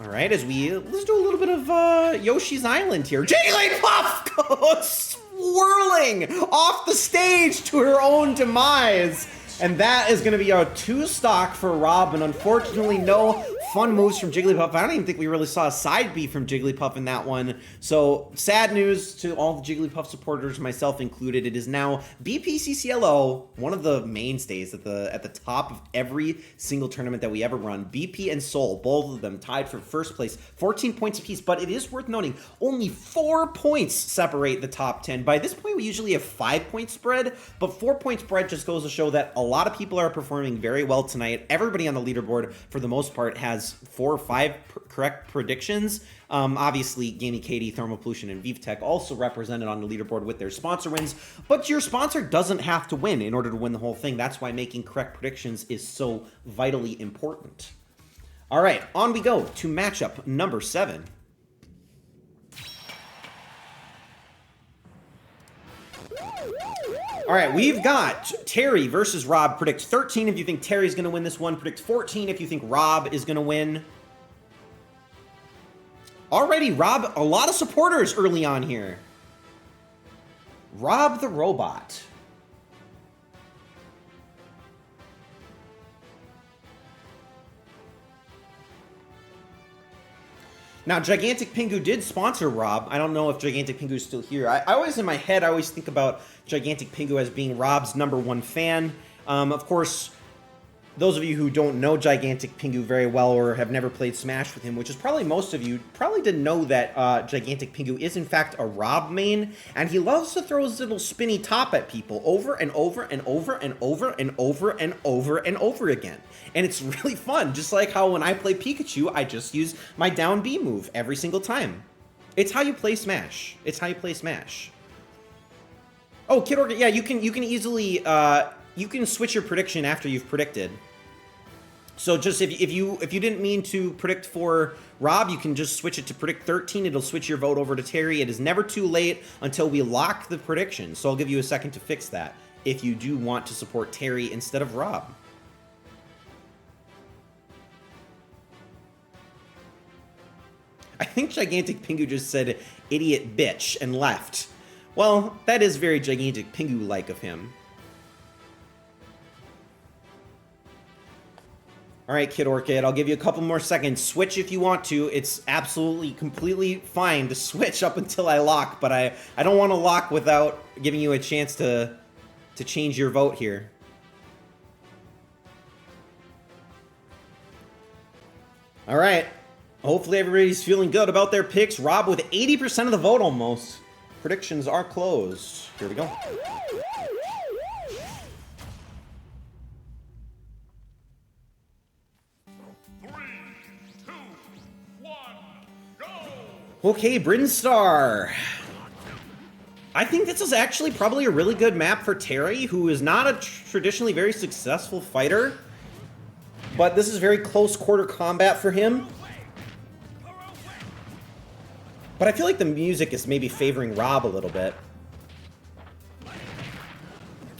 [SPEAKER 2] All right, let's do a little bit of Yoshi's Island here. Jigglypuff goes swirling off the stage to her own demise And that is going to be a 2 stock for Rob, and unfortunately no fun moves from Jigglypuff. I don't even think we really saw a side B from Jigglypuff in that one. So sad news to all the Jigglypuff supporters, myself included. It is now BPCCLO, one of the mainstays at the top of every single tournament that we ever run. BP and Soul, both of them tied for first place, 14 points apiece. But it is worth noting, only 4 points separate the top 10. By this point, we usually have 5-point spread, but 4-point spread just goes to show that a lot of people are performing very well tonight. Everybody on the leaderboard, for the most part, has 4 or 5 correct predictions. Obviously, Gamey Katie, Thermal Pollution, and ViveTech also represented on the leaderboard with their sponsor wins, but your sponsor doesn't have to win in order to win the whole thing. That's why making correct predictions is so vitally important. All right, on we go to matchup number 7. All right, we've got Terry versus Rob. Predict 13 if you think Terry's going to win this one. Predict 14 if you think Rob is going to win. Already, Rob, a lot of supporters early on here. Rob the Robot. Now, Gigantic Pingu did sponsor Rob. I don't know if Gigantic Pingu is still here. I always, in my head, I always think about Gigantic Pingu as being Rob's #1 fan. Of course, those of you who don't know Gigantic Pingu very well or have never played Smash with him, which is probably most of you, probably didn't know that Gigantic Pingu is in fact a Rob main, and he loves to throw his little spinny top at people over and over and over and over and over and over and over again. And it's really fun, just like how when I play Pikachu, I just use my down B move every single time. It's how you play Smash. It's how you play Smash. Oh, Kid Orchid, yeah, you can easily you can switch your prediction after you've predicted. So just if you didn't mean to predict for Rob, you can just switch it to predict 13. It'll switch your vote over to Terry. It is never too late until we lock the prediction. So I'll give you a second to fix that if you do want to support Terry instead of Rob. I think Gigantic Pingu just said idiot bitch and left. Well, that is very Gigantic Pingu-like of him. All right, Kid Orchid, I'll give you a couple more seconds. Switch if you want to. It's absolutely, completely fine to switch up until I lock, but I don't want to lock without giving you a chance to change your vote here. All right. Hopefully everybody's feeling good about their picks. Rob with 80% of the vote almost. Predictions are closed. Here we go. Okay, Brinstar. I think this is actually probably a really good map for Terry, who is not a traditionally very successful fighter. But this is very close quarter combat for him. But I feel like the music is maybe favoring Rob a little bit.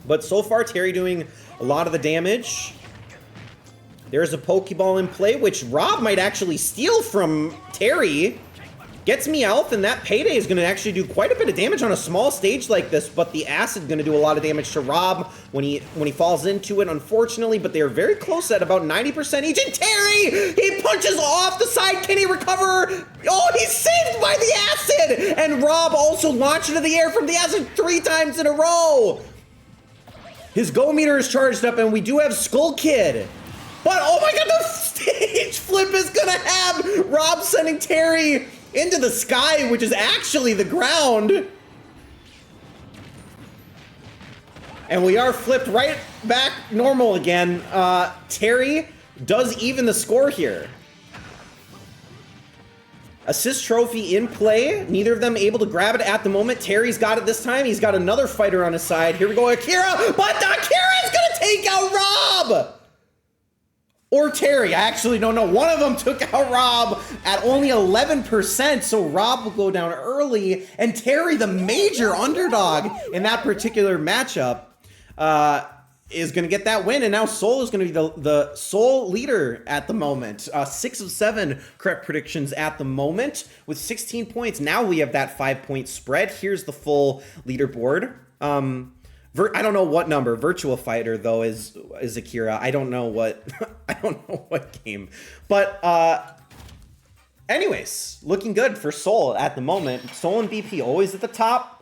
[SPEAKER 2] But so far, Terry doing a lot of the damage. There's a Pokeball in play, which Rob might actually steal from Terry. Gets me Elf, and that Payday is going to actually do quite a bit of damage on a small stage like this, but the Acid going to do a lot of damage to Rob when he falls into it, unfortunately, but they are very close at about 90% each, and Terry! He punches off the side, can he recover? Oh, he's saved by the Acid! And Rob also launched into the air from the Acid 3 times in a row! His Go meter is charged up, and we do have Skull Kid. But, oh my god, the stage flip is going to have Rob sending Terry into the sky, which is actually the ground. And we are flipped right back normal again. Terry does even the score here. Assist trophy in play. Neither of them able to grab it at the moment. Terry's got it this time. He's got another fighter on his side. Here we go, Akira. But Akira's gonna take out Rob! Or Terry, I actually don't know. One of them took out Rob at only 11%, so Rob will go down early. And Terry, the major underdog in that particular matchup, is going to get that win. And now Soul is going to be the sole leader at the moment. 6 of 7 correct predictions at the moment with 16 points. Now we have that 5-point spread. Here's the full leaderboard. I don't know what number. Virtua Fighter though is Akira. I don't know what I don't know what game. But anyways, looking good for Soul at the moment. Soul and BP always at the top.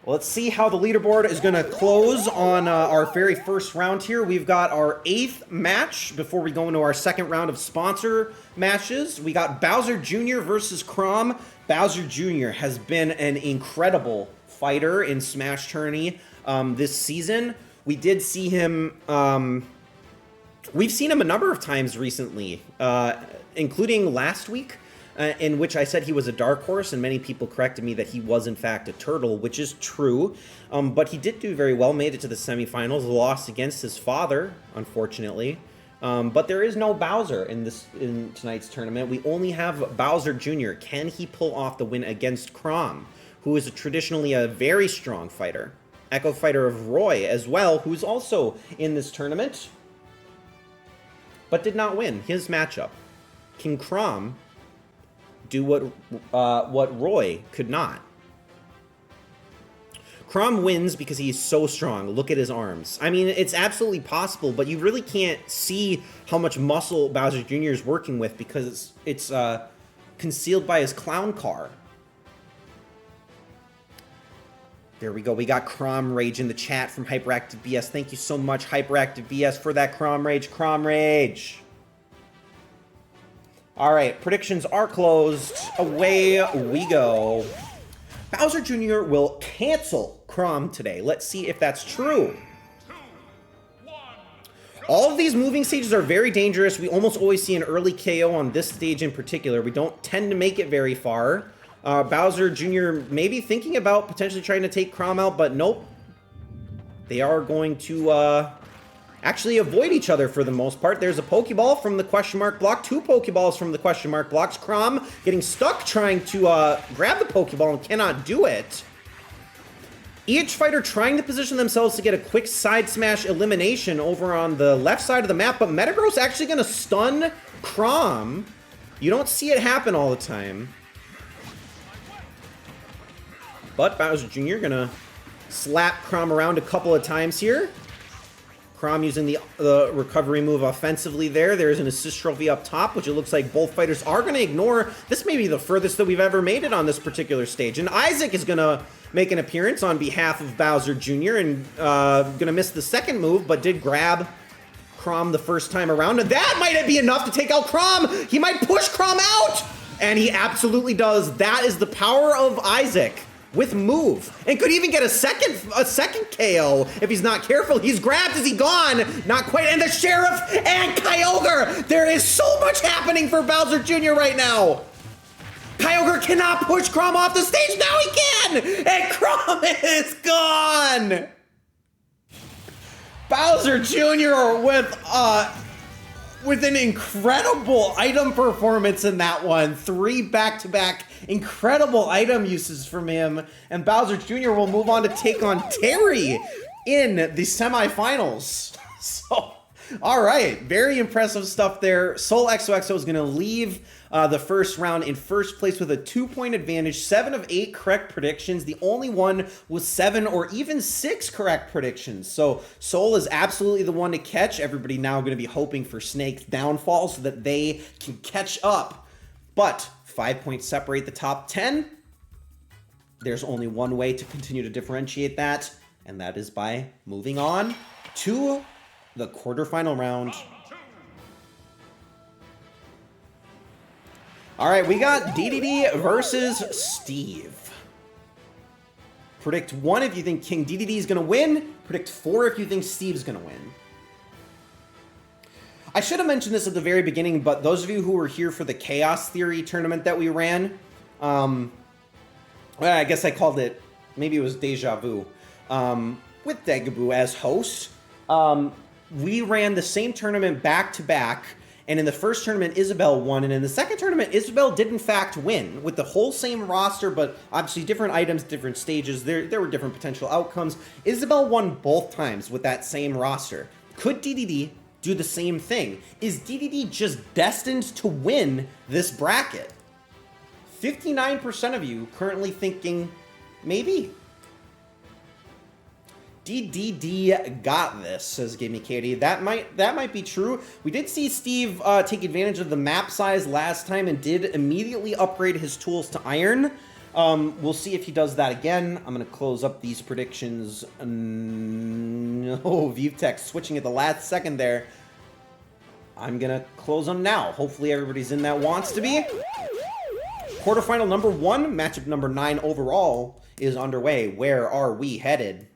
[SPEAKER 2] Let's see how the leaderboard is going to close on our very first round here. We've got our 8th match before we go into our second round of sponsor matches. We got Bowser Jr. versus Chrom. Bowser Jr. has been an incredible fighter in Smash Tourney this season. We did see him... we've seen him a number of times recently, including last week. In which I said he was a dark horse, and many people corrected me that he was in fact a turtle, which is true. But he did do very well, made it to the semifinals, lost against his father, unfortunately. But there is no Bowser in tonight's tournament. We only have Bowser Jr. Can he pull off the win against Chrom, who is traditionally a very strong fighter? Echo fighter of Roy as well, who's also in this tournament, but did not win his matchup. Can Chrom do what Roy could not? Chrom wins because he's so strong. Look at his arms. I mean, it's absolutely possible, but you really can't see how much muscle Bowser Jr. is working with because it's concealed by his clown car. There we go. We got Chrom Rage in the chat from Hyperactive BS. Thank you so much, Hyperactive BS, for that Chrom Rage. Chrom Rage. All right, predictions are closed. Away we go. Bowser Jr. will cancel Chrom today. Let's see if that's true. All of these moving stages are very dangerous. We almost always see an early KO on this stage in particular. We don't tend to make it very far. Bowser Jr. maybe thinking about potentially trying to take Chrom out, but nope. They are going to actually avoid each other for the most part. There's a Pokeball from the question mark block, 2 Pokeballs from the question mark blocks. Chrom getting stuck trying to grab the Pokeball and cannot do it. Each fighter trying to position themselves to get a quick side smash elimination over on the left side of the map, but Metagross actually going to stun Chrom. You don't see it happen all the time. But Bowser Jr. going to slap Chrom around a couple of times here. Chrom using the recovery move offensively there. There's an assist trophy up top, which it looks like both fighters are going to ignore. This may be the furthest that we've ever made it on this particular stage. And Isaac is going to make an appearance on behalf of Bowser Jr. and going to miss the second move, but did grab Chrom the first time around. And that might be enough to take out Chrom. He might push Chrom out. And he absolutely does. That is the power of Isaac. With move, and could even get a second KO if he's not careful. He's grabbed. Is he gone? Not quite. And the Sheriff and Kyogre. There is so much happening for Bowser Jr. right now. Kyogre cannot push Chrom off the stage. Now he can, and Chrom is gone. Bowser Jr. with an incredible item performance in that one. 3 back-to-back incredible item uses from him. And Bowser Jr. will move on to take on Terry in the semifinals. So, all right. Very impressive stuff there. Soul XOXO is going to leave the first round in first place with a 2-point advantage. 7 of 8 correct predictions. The only one with 7 or even 6 correct predictions. So Soul is absolutely the one to catch. Everybody now going to be hoping for Snake's downfall so that they can catch up. But 5 points separate the top 10. There's only one way to continue to differentiate that, and that is by moving on to the quarterfinal round. All right, we got DDD versus Steve. Predict 1 if you think King DDD is going to win. Predict 4 if you think Steve's going to win. I should have mentioned this at the very beginning, but those of you who were here for the Chaos Theory tournament that we ran, well, I guess I called it, maybe it was Deja Vu, with Dagaboo as host. We ran the same tournament back-to-back, and in the first tournament, Isabel won, and in the second tournament, Isabel did in fact win, with the whole same roster, but obviously different items, different stages, there were different potential outcomes. Isabel won both times with that same roster. Could DDD do the same thing? Is DDD just destined to win this bracket? 59% of you currently thinking maybe. DDD got this, says Gimme Katie. That might be true. We did see Steve take advantage of the map size last time and did immediately upgrade his tools to iron. We'll see if he does that again. I'm going to close up these predictions. No, Vivtech switching at the last second there. I'm going to close them now. Hopefully everybody's in that wants to be. Quarterfinal number 1, matchup number 9 overall is underway. Where are we headed?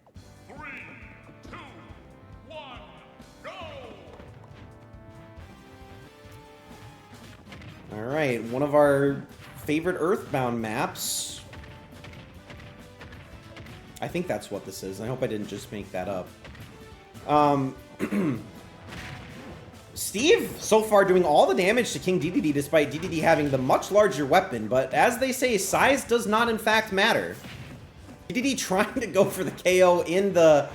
[SPEAKER 3] 3, 2, 1, go!
[SPEAKER 2] All right, one of our favorite Earthbound maps. I think that's what this is. I hope I didn't just make that up. Steve, so far, doing all the damage to King DDD, despite DDD having the much larger weapon. But as they say, size does not, in fact, matter. DDD trying to go for the KO in the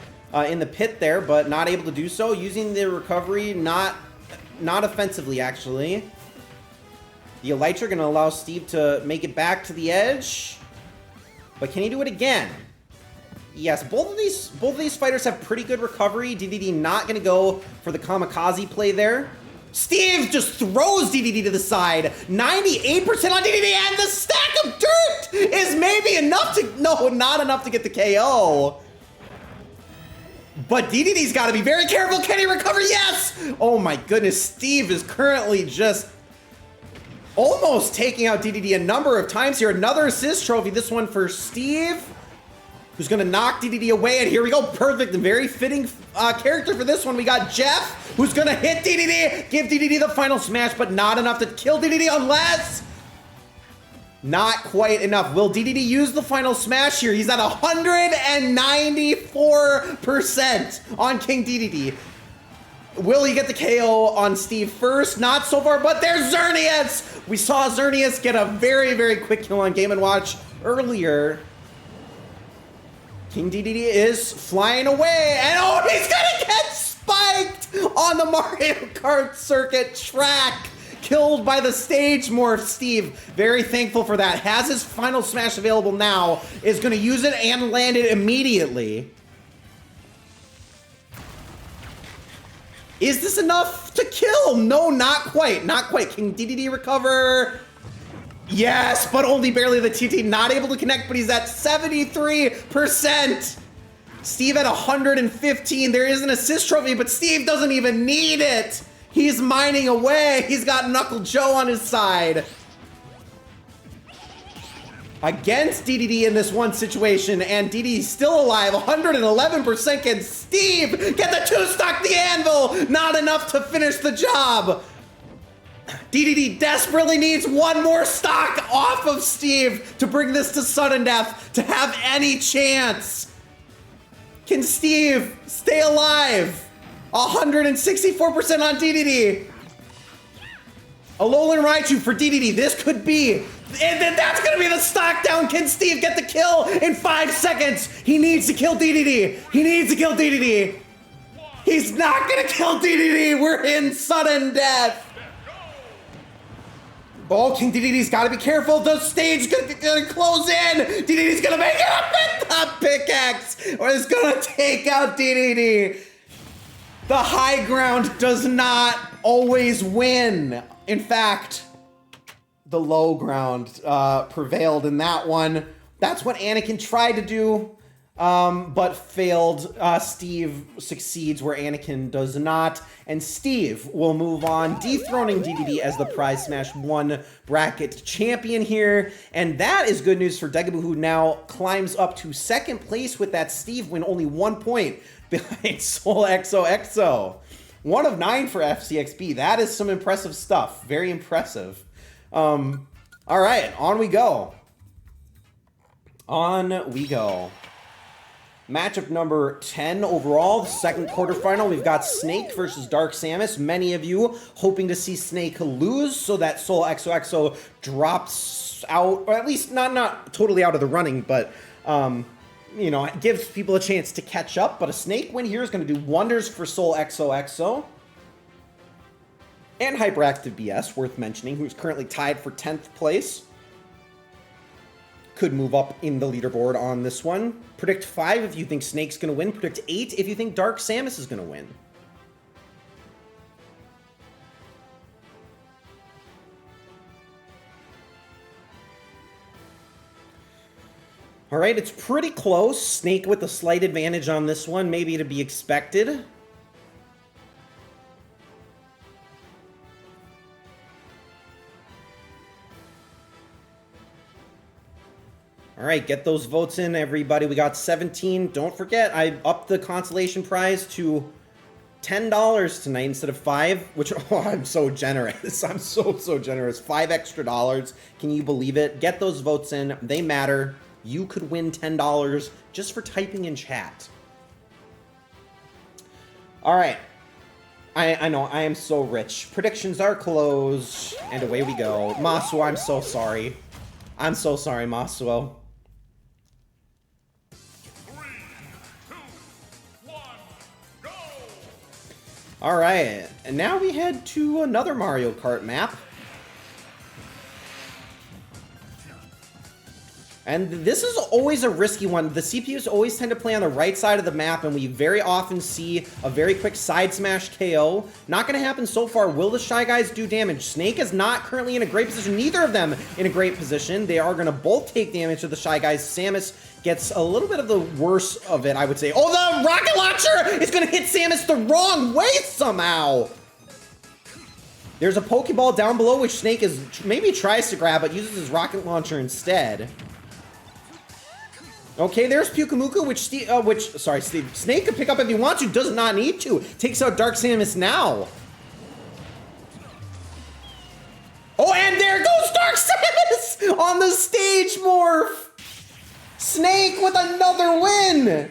[SPEAKER 2] pit there, but not able to do so. Using the recovery, not offensively, actually. The Elytra going to allow Steve to make it back to the edge. But can he do it again? Yes, both of these fighters have pretty good recovery. DDD not going to go for the kamikaze play there. Steve just throws DDD to the side. 98% on DDD, and the stack of dirt is maybe enough to... No, not enough to get the KO. But DDD's got to be very careful. Can he recover? Yes! Oh my goodness, Steve is currently just almost taking out DDD a number of times here. Another assist trophy, this one for Steve, who's going to knock DDD away. And here we go. Perfect and very fitting character for this one. We got Jeff, who's going to hit DDD, give DDD the final smash, but not enough to kill DDD unless... Not quite enough. Will DDD use the final smash here? He's at 194% on King DDD. Will he get the KO on Steve first? Not so far, but there's Xerneas! We saw Xerneas get a very, very quick kill on Game & Watch earlier. King DDD is flying away, and oh, he's gonna get spiked on the Mario Kart circuit track. Killed by the stage morph. Steve, very thankful for that. Has his final smash available now. Is gonna use it and land it immediately. Is this enough to kill? No, not quite. Not quite. Can DDD recover? Yes, but only barely. The TT not able to connect, but he's at 73%. Steve at 115. There is an assist trophy, but Steve doesn't even need it. He's mining away. He's got Knuckle Joe on his side. Against DDD in this one situation, and DDD's still alive, 111%. Can Steve get the 2-stock the anvil? Not enough to finish the job. DDD desperately needs one more stock off of Steve to bring this to sudden death, to have any chance. Can Steve stay alive? 164% on DDD. Alolan Raichu for DDD. This could be... And then that's going to be the stock down. Can Steve get the kill in 5 seconds? He needs to kill DDD. He needs to kill DDD. He's not going to kill DDD. We're in sudden death. Oh, King DDD's got to be careful. The stage going to close in. DDD's going to make it up with the pickaxe. Or it's going to take out DDD. The high ground does not always win. In fact... the low ground prevailed in that one. That's what Anakin tried to do, but failed. Steve succeeds where Anakin does not. And Steve will move on, dethroning DDD as the Prize Smash 1 bracket champion here. And that is good news for Degaboo, who now climbs up to second place with that Steve win, only 1 point behind Soul XOXO. 1 of 9 for FCXB. That is some impressive stuff. Very impressive. All right, on we go. On we go. Matchup number 10 overall, the second quarterfinal. We've got Snake versus Dark Samus. Many of you hoping to see Snake lose so that Soul XOXO drops out, or at least not totally out of the running, but, you know, it gives people a chance to catch up. But a Snake win here is going to do wonders for Soul XOXO. And Hyperactive BS, worth mentioning, who's currently tied for 10th place. could move up in the leaderboard on this one. Predict 5 if you think Snake's going to win. Predict 8 if you think Dark Samus is going to win. All right, it's pretty close. Snake with a slight advantage on this one, maybe to be expected. All right, get those votes in, everybody. We got 17. Don't forget, I upped the consolation prize to $10 tonight instead of 5, which, oh, I'm so generous. I'm so generous. $5 extra dollars. Can you believe it? Get those votes in. They matter. You could win $10 just for typing in chat. All right. I know, I am so rich. Predictions are closed, and away we go. Masuo, I'm so sorry. I'm so sorry, Masuo.
[SPEAKER 3] 3, 2, 1, go!
[SPEAKER 2] All right, and now we head to another Mario Kart map. And this is always a risky one. The CPUs always tend to play on the right side of the map, and we very often see a very quick side smash KO. Not going to happen so far. Will the Shy Guys do damage? Snake is not currently in a great position. Neither of them in a great position. They are going to both take damage to the Shy Guys. Samus gets a little bit of the worst of it, I would say. Oh, the rocket launcher is going to hit Samus the wrong way somehow. There's a Pokeball down below, which Snake is maybe tries to grab, but uses his rocket launcher instead. Okay, there's Pyukumuku, which Snake could pick up if he wants to, does not need to. Takes out Dark Samus now. Oh, and there goes Dark Samus on the stage morph. Snake with another win.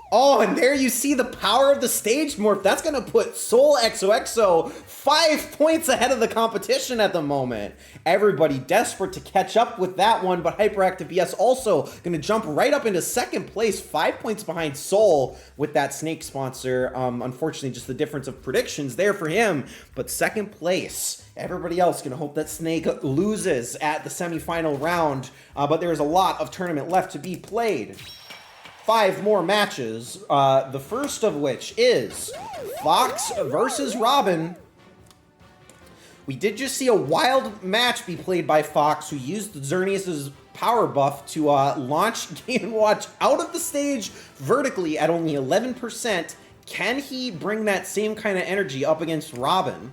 [SPEAKER 2] Oh, and there you see the power of the stage morph. That's going to put Soul XOXO 5 points ahead of the competition at the moment. Everybody desperate to catch up with that one, but Hyperactive BS also going to jump right up into second place, 5 points behind Soul with that Snake sponsor. Unfortunately, just the difference of predictions there for him, but second place. Everybody else going to hope that Snake loses at the semifinal round, but there is a lot of tournament left to be played. 5 more matches, the first of which is Fox versus Robin. We did just see a wild match be played by Fox, who used Xerneas' power buff to launch Game & Watch out of the stage vertically at only 11%. Can he bring that same kind of energy up against Robin?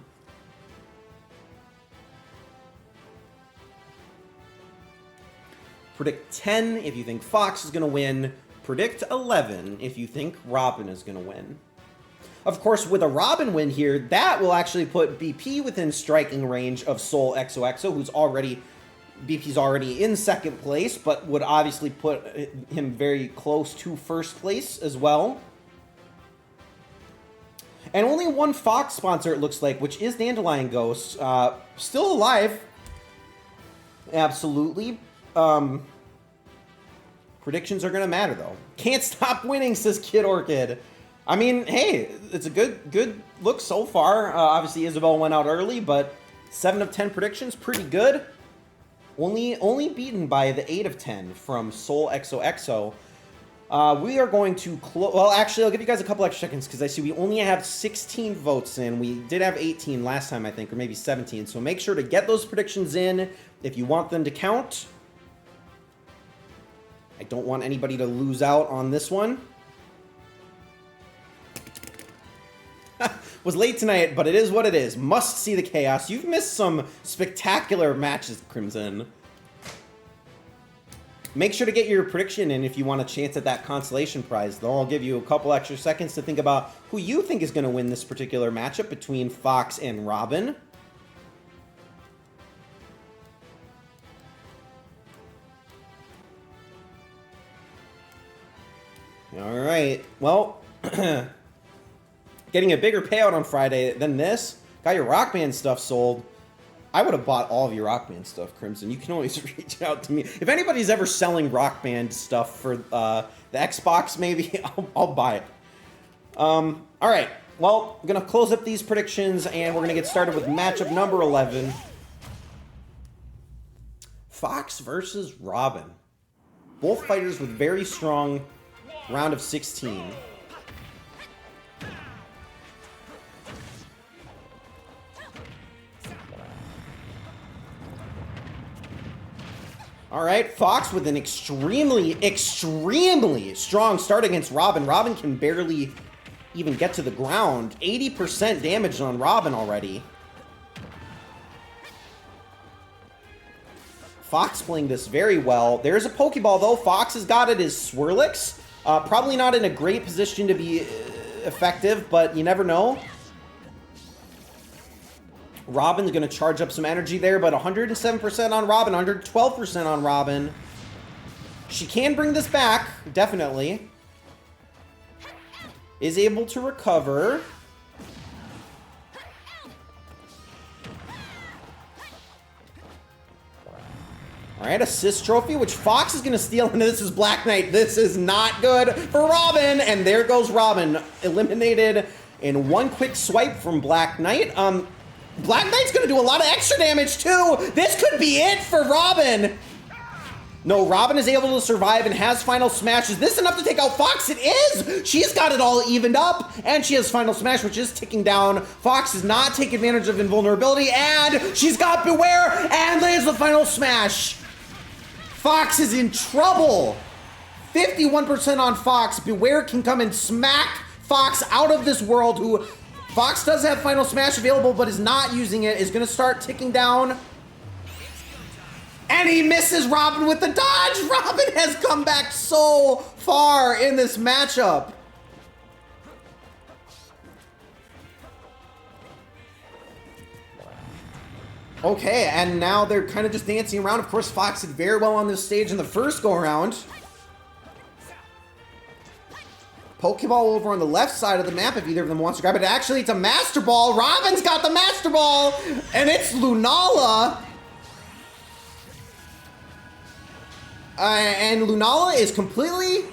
[SPEAKER 2] Predict 10 if you think Fox is going to win. Predict 11 if you think Robin is going to win. Of course, with a Robin win here, that will actually put BP within striking range of Soul XOXO, BP's already in second place, but would obviously put him very close to first place as well. And only one Fox sponsor, it looks like, which is Dandelion Ghost. Still alive. Absolutely. Predictions are going to matter, though. Can't stop winning, says Kid Orchid. I mean, hey, it's a good look so far. Obviously, Isabel went out early, but 7 of 10 predictions, pretty good. Only beaten by the 8 of 10 from Soul XOXO. We are going to close... Well, actually, I'll give you guys a couple extra seconds, because I see we only have 16 votes in. We did have 18 last time, I think, or maybe 17. So make sure to get those predictions in if you want them to count. I don't want anybody to lose out on this one. Was late tonight, but it is what it is. Must see the chaos. You've missed some spectacular matches, Crimson. Make sure to get your prediction in if you want a chance at that consolation prize, though. I'll give you a couple extra seconds to think about who you think is going to win this particular matchup between Fox and Robin. All right. Well, getting a bigger payout on Friday than this. Got your Rock Band stuff sold. I would have bought all of your Rock Band stuff, Crimson. You can always reach out to me. If anybody's ever selling Rock Band stuff for the Xbox, maybe, I'll buy it. All right. Well, I'm going to close up these predictions, and we're going to get started with matchup number 11. Fox versus Robin. Both fighters with very strong round of 16. All right, Fox with an extremely strong start against Robin. Robin can barely even get to the ground. 80% damage on Robin already. Fox playing this very well. There's a Pokeball, though. Fox has got it as Swirlix. Probably not in a great position to be effective, but you never know. Robin's going to charge up some energy there, but 107% on Robin, 112% on Robin. She can bring this back, definitely. Is able to recover. All right, assist trophy, which Fox is going to steal, and this is Black Knight. This is not good for Robin, and there goes Robin, eliminated in one quick swipe from Black Knight. Black Knight's going to do a lot of extra damage, too. This could be it for Robin. No, Robin is able to survive and has Final Smash. Is this enough to take out Fox? It is! She's got it all evened up, and she has Final Smash, which is ticking down. Fox does not take advantage of invulnerability, and she's got Beware, and lands the Final Smash. Fox is in trouble. 51% on Fox. Beware can come and smack Fox out of this world, who Fox does have Final Smash available, but is not using it, is going to start ticking down. And he misses Robin with the dodge. Robin has come back so far in this matchup. Okay, and now they're kind of just dancing around. Of course, Fox did very well on this stage in the first go-around. Pokeball over on the left side of the map if either of them wants to grab it. Actually, it's a Master Ball. Robin's got the Master Ball, and it's Lunala. And Lunala is completely,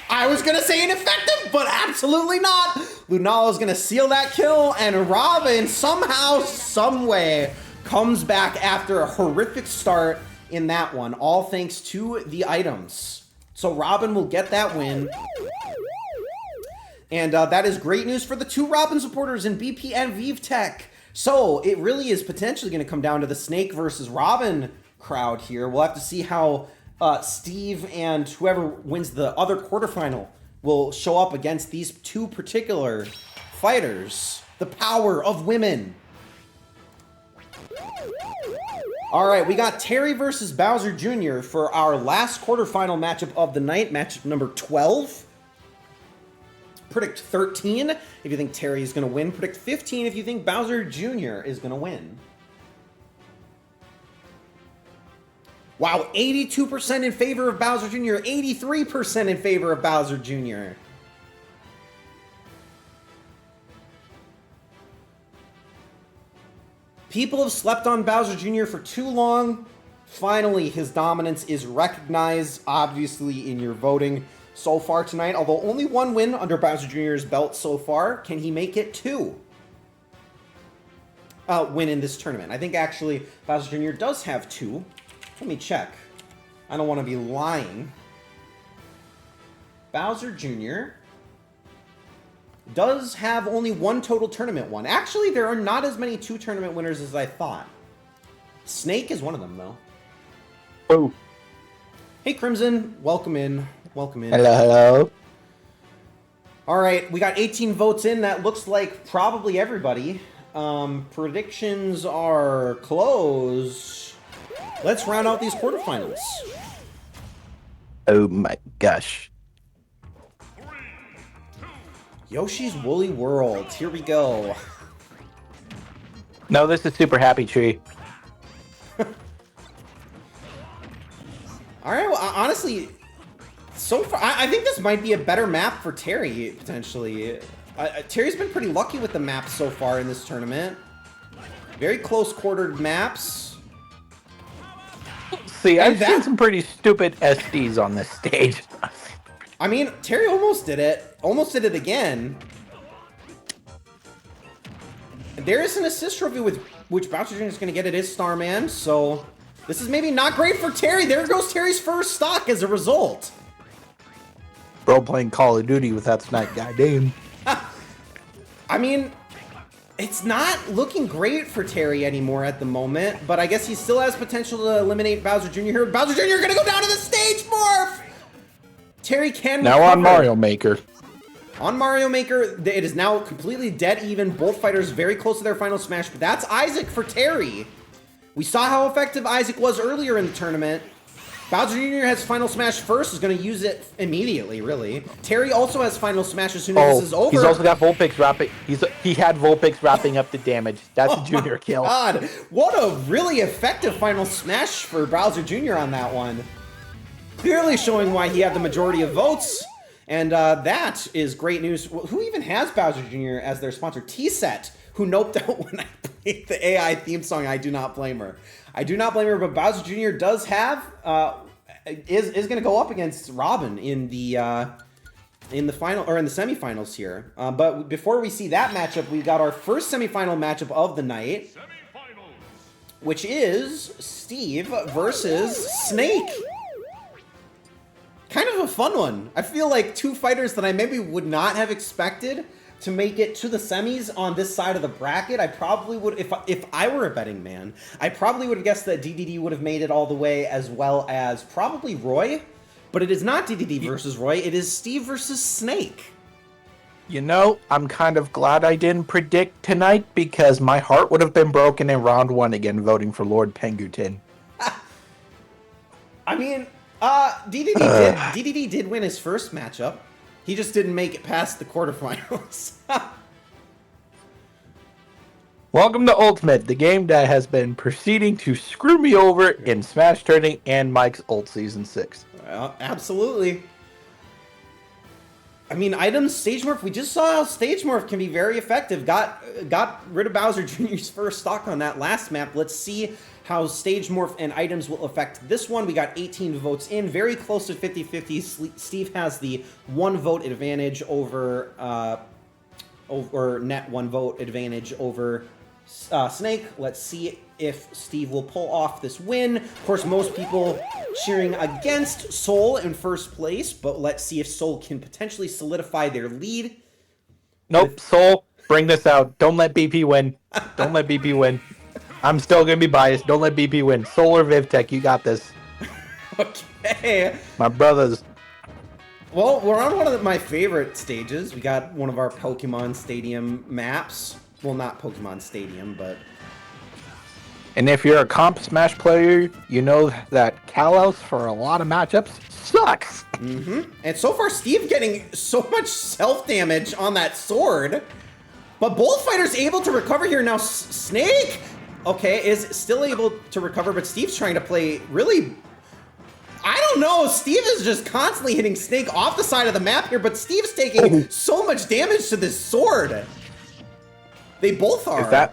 [SPEAKER 2] I was going to say ineffective, but absolutely not. Lunala is going to seal that kill, and Robin somehow, someway comes back after a horrific start in that one, all thanks to the items. So Robin will get that win. And that is great news for the two Robin supporters in BP and ViveTech. So it really is potentially going to come down to the Snake versus Robin crowd here. We'll have to see how Steve and whoever wins the other quarterfinal will show up against these two particular fighters. The power of women. All right, we got Terry versus Bowser Jr. for our last quarterfinal matchup of the night, matchup number 12. Predict 13 if you think Terry is going to win. Predict 15 if you think Bowser Jr. is going to win. Wow, 82% in favor of Bowser Jr., 83% in favor of Bowser Jr. People have slept on Bowser Jr. for too long. Finally, his dominance is recognized, obviously, in your voting so far tonight. Although only one win under Bowser Jr.'s belt so far, can he make it two? Win in this tournament. I think, actually, Bowser Jr. does have two. Let me check. I don't want to be lying. Bowser Jr. does have only one total tournament win. Actually, there are not as many two tournament winners as I thought. Snake is one of them, though.
[SPEAKER 4] Oh.
[SPEAKER 2] Hey, Crimson. Welcome in. Welcome in.
[SPEAKER 4] Hello, hello.
[SPEAKER 2] All right, we got 18 votes in. That looks like probably everybody. Predictions are closed. Let's round out these quarterfinals.
[SPEAKER 4] Oh my gosh.
[SPEAKER 2] Yoshi's Woolly World. Here we go.
[SPEAKER 4] No, this is Super Happy Tree.
[SPEAKER 2] All right, well, honestly, so far, I think this might be a better map for Terry, potentially. Terry's been pretty lucky with the maps so far in this tournament. Very close quartered maps.
[SPEAKER 4] See, I've seen some pretty stupid SDs on this stage.
[SPEAKER 2] I mean, Terry almost did it. Almost did it again. There is an assist trophy with which Bowser Jr. is going to get. It is Starman, so This is maybe not great for Terry. There goes Terry's first stock as a result.
[SPEAKER 4] Bro playing Call of Duty with that snipe. Goddamn.
[SPEAKER 2] I mean, it's not looking great for Terry anymore at the moment, but I guess he still has potential to eliminate Bowser Jr. here. Bowser Jr. gonna go down to the stage morph! Terry can
[SPEAKER 4] Now
[SPEAKER 2] recover.
[SPEAKER 4] on Mario Maker.
[SPEAKER 2] On Mario Maker, it is now completely dead even. Both fighters very close to their final smash, but that's Isaac for Terry. We saw how effective Isaac was earlier in the tournament. Bowser Jr. has Final Smash first, is going to use it immediately, really. Terry also has Final Smash as soon as this is over.
[SPEAKER 4] He's also got Vulpix wrapping. He had Vulpix wrapping up the damage. That's a junior kill.
[SPEAKER 2] God, what a really effective Final Smash for Bowser Jr. on that one. Clearly showing why he had the majority of votes. And that is great news. Who even has Bowser Jr. as their sponsor? T-Set, who noped out when I played the AI theme song. I do not blame her. I do not blame her, but Bowser Jr. does have is going to go up against Robin in the final or in the semifinals here. But before we see that matchup, we got our first semifinal matchup of the night, which is Steve versus Snake. Kind of a fun one. I feel like two fighters that I maybe would not have expected to make it to the semis on this side of the bracket. I probably would, if I were a betting man, I probably would have guessed that DDD would have made it all the way, as well as probably Roy. But it is not DDD versus Roy. It is Steve versus Snake.
[SPEAKER 4] You know, I'm kind of glad I didn't predict tonight because my heart would have been broken in round one again voting for Lord Pengutin.
[SPEAKER 2] I mean, DDD did win his first matchup. He just didn't make it past the quarterfinals.
[SPEAKER 4] Welcome to Ultimate, the game that has been proceeding to screw me over in Smash Tourney and Mike's Ult Season 6.
[SPEAKER 2] Well, absolutely. I mean, items, Stage Morph, we just saw how Stage Morph can be very effective. Got rid of Bowser Jr.'s first stock on that last map. Let's see how Stage Morph and items will affect this one. We got 18 votes in, very close to 50-50. Steve has the 1 vote advantage over net 1 vote advantage over Snake. Let's see if Steve will pull off this win. Of course, most people cheering against Soul in first place, but let's see if Soul can potentially solidify their lead.
[SPEAKER 4] Nope, Soul, bring this out. Don't let BP win. Don't let BP win. I'm still going to be biased. Don't let BP win. Soul or Vivtech, you got this.
[SPEAKER 2] Okay.
[SPEAKER 4] My brothers.
[SPEAKER 2] Well, we're on one of my favorite stages. We got one of our Pokemon Stadium maps. Well, not Pokemon Stadium, but...
[SPEAKER 4] And if you're a comp Smash player, you know that Kalos for a lot of matchups sucks.
[SPEAKER 2] And so far, Steve getting so much self-damage on that sword. But both fighters able to recover here. Now, Snake, okay, is still able to recover, but Steve's trying to play really... I don't know. Steve is just constantly hitting Snake off the side of the map here, but Steve's taking so much damage to this sword. They both are.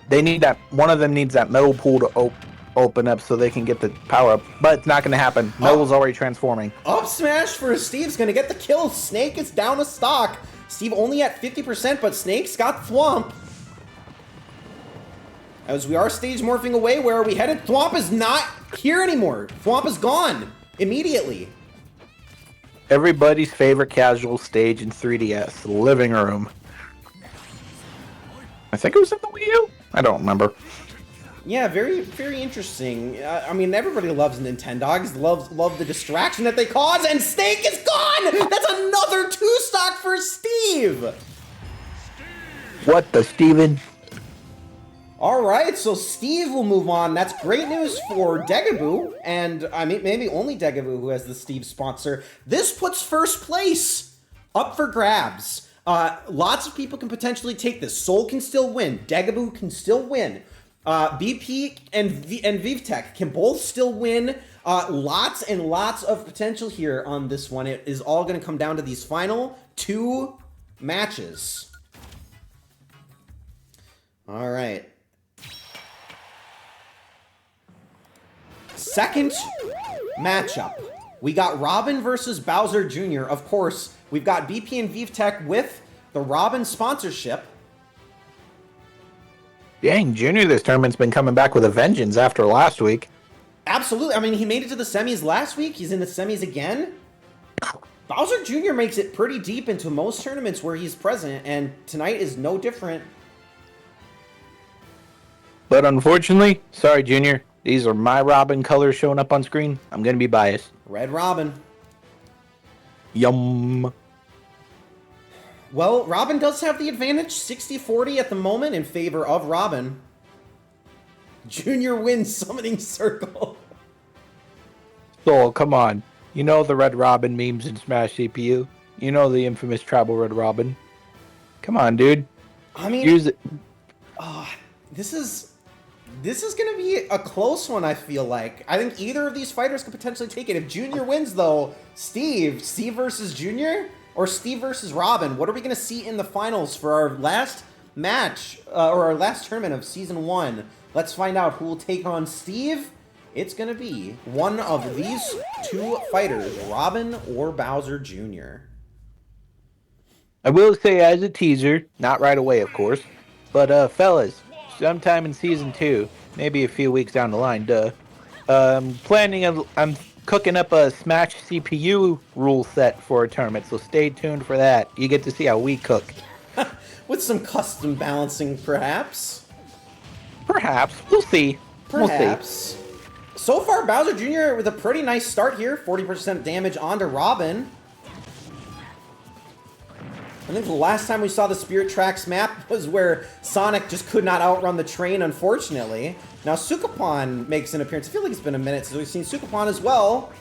[SPEAKER 4] They need that. One of them needs that metal pool to open up so they can get the power up, but it's not going to happen. Metal's already transforming.
[SPEAKER 2] Up smash for Steve's going to get the kill. Snake is down a stock. Steve only at 50%, but Snake's got Thwomp. As we are stage morphing away, where are we headed? Thwomp is not here anymore. Thwomp is gone immediately.
[SPEAKER 4] Everybody's favorite casual stage in 3DS, the living room. I think it was in the Wii U? I don't remember.
[SPEAKER 2] Yeah, very, very interesting. I mean, everybody loves Nintendogs, love the distraction that they cause, and Snake is gone! That's another 2-stock for Steve!
[SPEAKER 4] What the, Steven?
[SPEAKER 2] All right, so Steve will move on. That's great news for Degaboo, and I mean, maybe only Degaboo who has the Steve sponsor. This puts first place up for grabs. Lots of people can potentially take this. Soul can still win. Degaboo can still win. BP and Vivtech can both still win. Lots and lots of potential here on this one. It is all going to come down to these final 2 matches. All right. Second matchup. We got Robin versus Bowser Jr. Of course, we've got BP and Vivtech with the Robin sponsorship.
[SPEAKER 4] Dang, Junior this tournament's been coming back with a vengeance after last week.
[SPEAKER 2] Absolutely. I mean, he made it to the semis last week. He's in the semis again. Bowser Jr. makes it pretty deep into most tournaments where he's present, and tonight is no different.
[SPEAKER 4] But unfortunately, sorry, Junior, these are my Robin colors showing up on screen. I'm going to be biased.
[SPEAKER 2] Red Robin.
[SPEAKER 4] Yum.
[SPEAKER 2] Well, Robin does have the advantage, 60-40 at the moment in favor of Robin. Junior wins Summoning Circle.
[SPEAKER 4] Soul, come on. You know the Red Robin memes in Smash CPU. You know the infamous Tribal Red Robin. Come on, dude.
[SPEAKER 2] I mean,
[SPEAKER 4] Use it.
[SPEAKER 2] this is going to be a close one, I feel like. I think either of these fighters could potentially take it. If Junior wins, though, Steve versus Junior, or Steve versus Robin, what are we going to see in the finals for our last match, or our last tournament of Season 1? Let's find out who will take on Steve. It's going to be one of these two fighters, Robin or Bowser Jr.
[SPEAKER 4] I will say as a teaser, not right away, of course, but fellas, sometime in Season 2, maybe a few weeks down the line, I'm cooking up a Smash CPU rule set for a tournament, so stay tuned for that. You get to see how we cook.
[SPEAKER 2] With some custom balancing, perhaps.
[SPEAKER 4] Perhaps. We'll see.
[SPEAKER 2] Perhaps. We'll see. So far, Bowser Jr. with a pretty nice start here. 40% damage onto Robin. I think the last time we saw the Spirit Tracks map was where Sonic just could not outrun the train, unfortunately. Now, Sukapon makes an appearance. I feel like it's been a minute since we've seen Sukapon as well.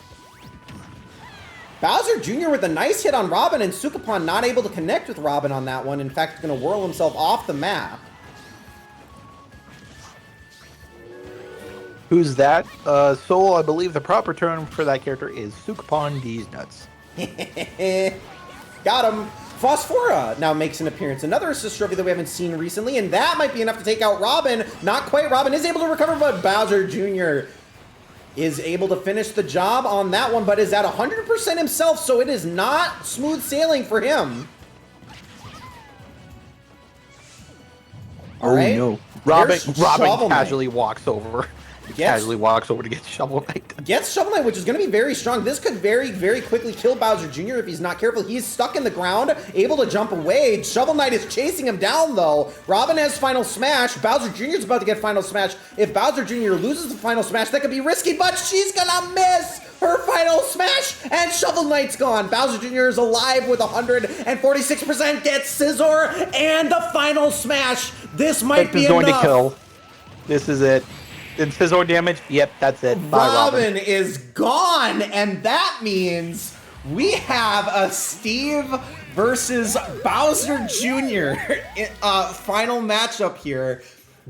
[SPEAKER 2] Bowser Jr. with a nice hit on Robin, and Sukapon not able to connect with Robin on that one. In fact, going to whirl himself off the map.
[SPEAKER 4] Who's that? Soul, I believe the proper term for that character is Sukapon D's Nuts.
[SPEAKER 2] Got him. Phosphora now makes an appearance. Another assist trophy that we haven't seen recently, and that might be enough to take out Robin. Not quite. Robin is able to recover, but Bowser Jr. is able to finish the job on that one, but is at 100% himself, so it is not smooth sailing for him. All right.
[SPEAKER 4] No. Robin
[SPEAKER 2] Shovel Knight.
[SPEAKER 4] casually walks over. Casually walks over to get Shovel Knight.
[SPEAKER 2] Gets Shovel Knight, which is going to be very strong. This could very, very quickly kill Bowser Jr. if he's not careful. He's stuck in the ground, able to jump away. Shovel Knight is chasing him down, though. Robin has Final Smash. Bowser Jr. is about to get Final Smash. If Bowser Jr. loses the Final Smash, that could be risky, but she's going to miss her Final Smash, and Shovel Knight's gone. Bowser Jr. is alive with 146%. Gets Scissor and the Final Smash. This might be enough.
[SPEAKER 4] This is going to kill. This is it. And Scissor damage? Yep, that's it. Bye,
[SPEAKER 2] Robin is gone, and that means we have a Steve versus Bowser Jr. Final matchup here.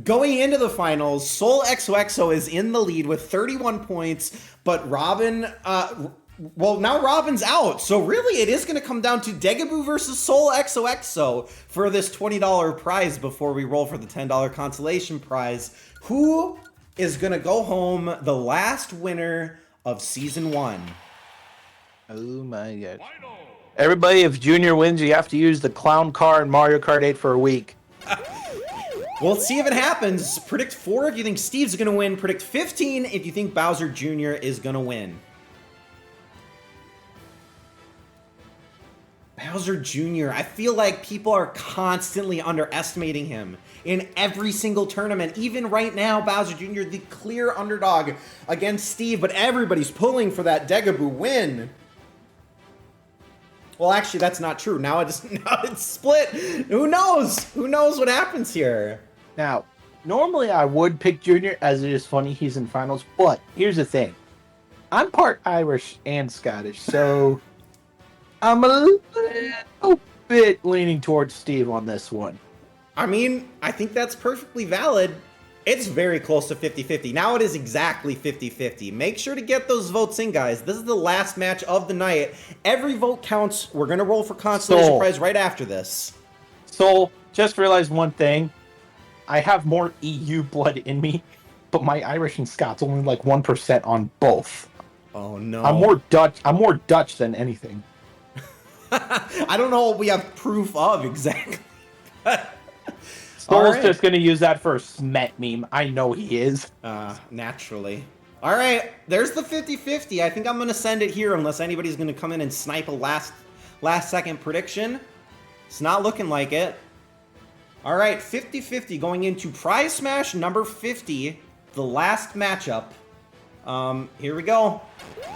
[SPEAKER 2] Going into the finals, Soul XOXO is in the lead with 31 points, but Robin, well, now Robin's out. So really, it is going to come down to Degaboo versus Soul XOXO for this $20 prize before we roll for the $10 consolation prize. Who is going to go home the last winner of Season 1?
[SPEAKER 4] Oh my god. Everybody, if Junior wins, you have to use the clown car in Mario Kart 8 for a week.
[SPEAKER 2] Well, let's see if it happens. Predict 4 if you think Steve's going to win. Predict 15 if you think Bowser Jr. is going to win. Bowser Jr., I feel like people are constantly underestimating him in every single tournament. Even right now, Bowser Jr., the clear underdog against Steve, but everybody's pulling for that Degaboo win. Well, actually, that's not true. Now it's split. Who knows? Who knows what happens here?
[SPEAKER 4] Now, normally I would pick Junior, as it is funny he's in finals, but here's the thing. I'm part Irish and Scottish, so I'm a little bit leaning towards Steve on this one.
[SPEAKER 2] I mean, I think that's perfectly valid. It's very close to 50-50. Now it is exactly 50-50. Make sure to get those votes in, guys. This is the last match of the night. Every vote counts. We're going to roll for consolation prize right after this.
[SPEAKER 4] Soul, just realized one thing. I have more EU blood in me, but my Irish and Scots only like 1% on both.
[SPEAKER 2] Oh, no.
[SPEAKER 4] I'm more Dutch than anything.
[SPEAKER 2] I don't know what we have proof of exactly.
[SPEAKER 4] Soul's just going to use that for a Smet meme. I know he is.
[SPEAKER 2] Naturally. All right, there's the 50-50. I think I'm going to send it here unless anybody's going to come in and snipe a last second prediction. It's not looking like it. All right, 50-50 going into Prize Smash number 50, the last matchup. Here we go.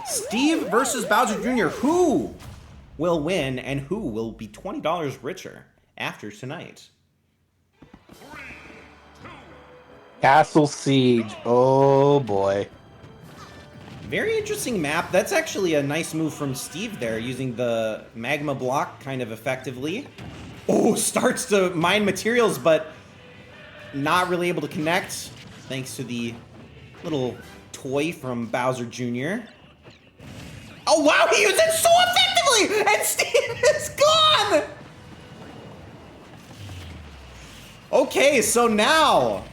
[SPEAKER 2] Steve versus Bowser Jr. Who will win and who will be $20 richer after tonight?
[SPEAKER 4] Castle Siege. Oh boy.
[SPEAKER 2] Very interesting map. That's actually a nice move from Steve there, using the magma block kind of effectively. Oh, starts to mine materials, but not really able to connect, thanks to the little toy from Bowser Jr. Oh, wow, he used it so effectively! And Steve is gone! Okay, so now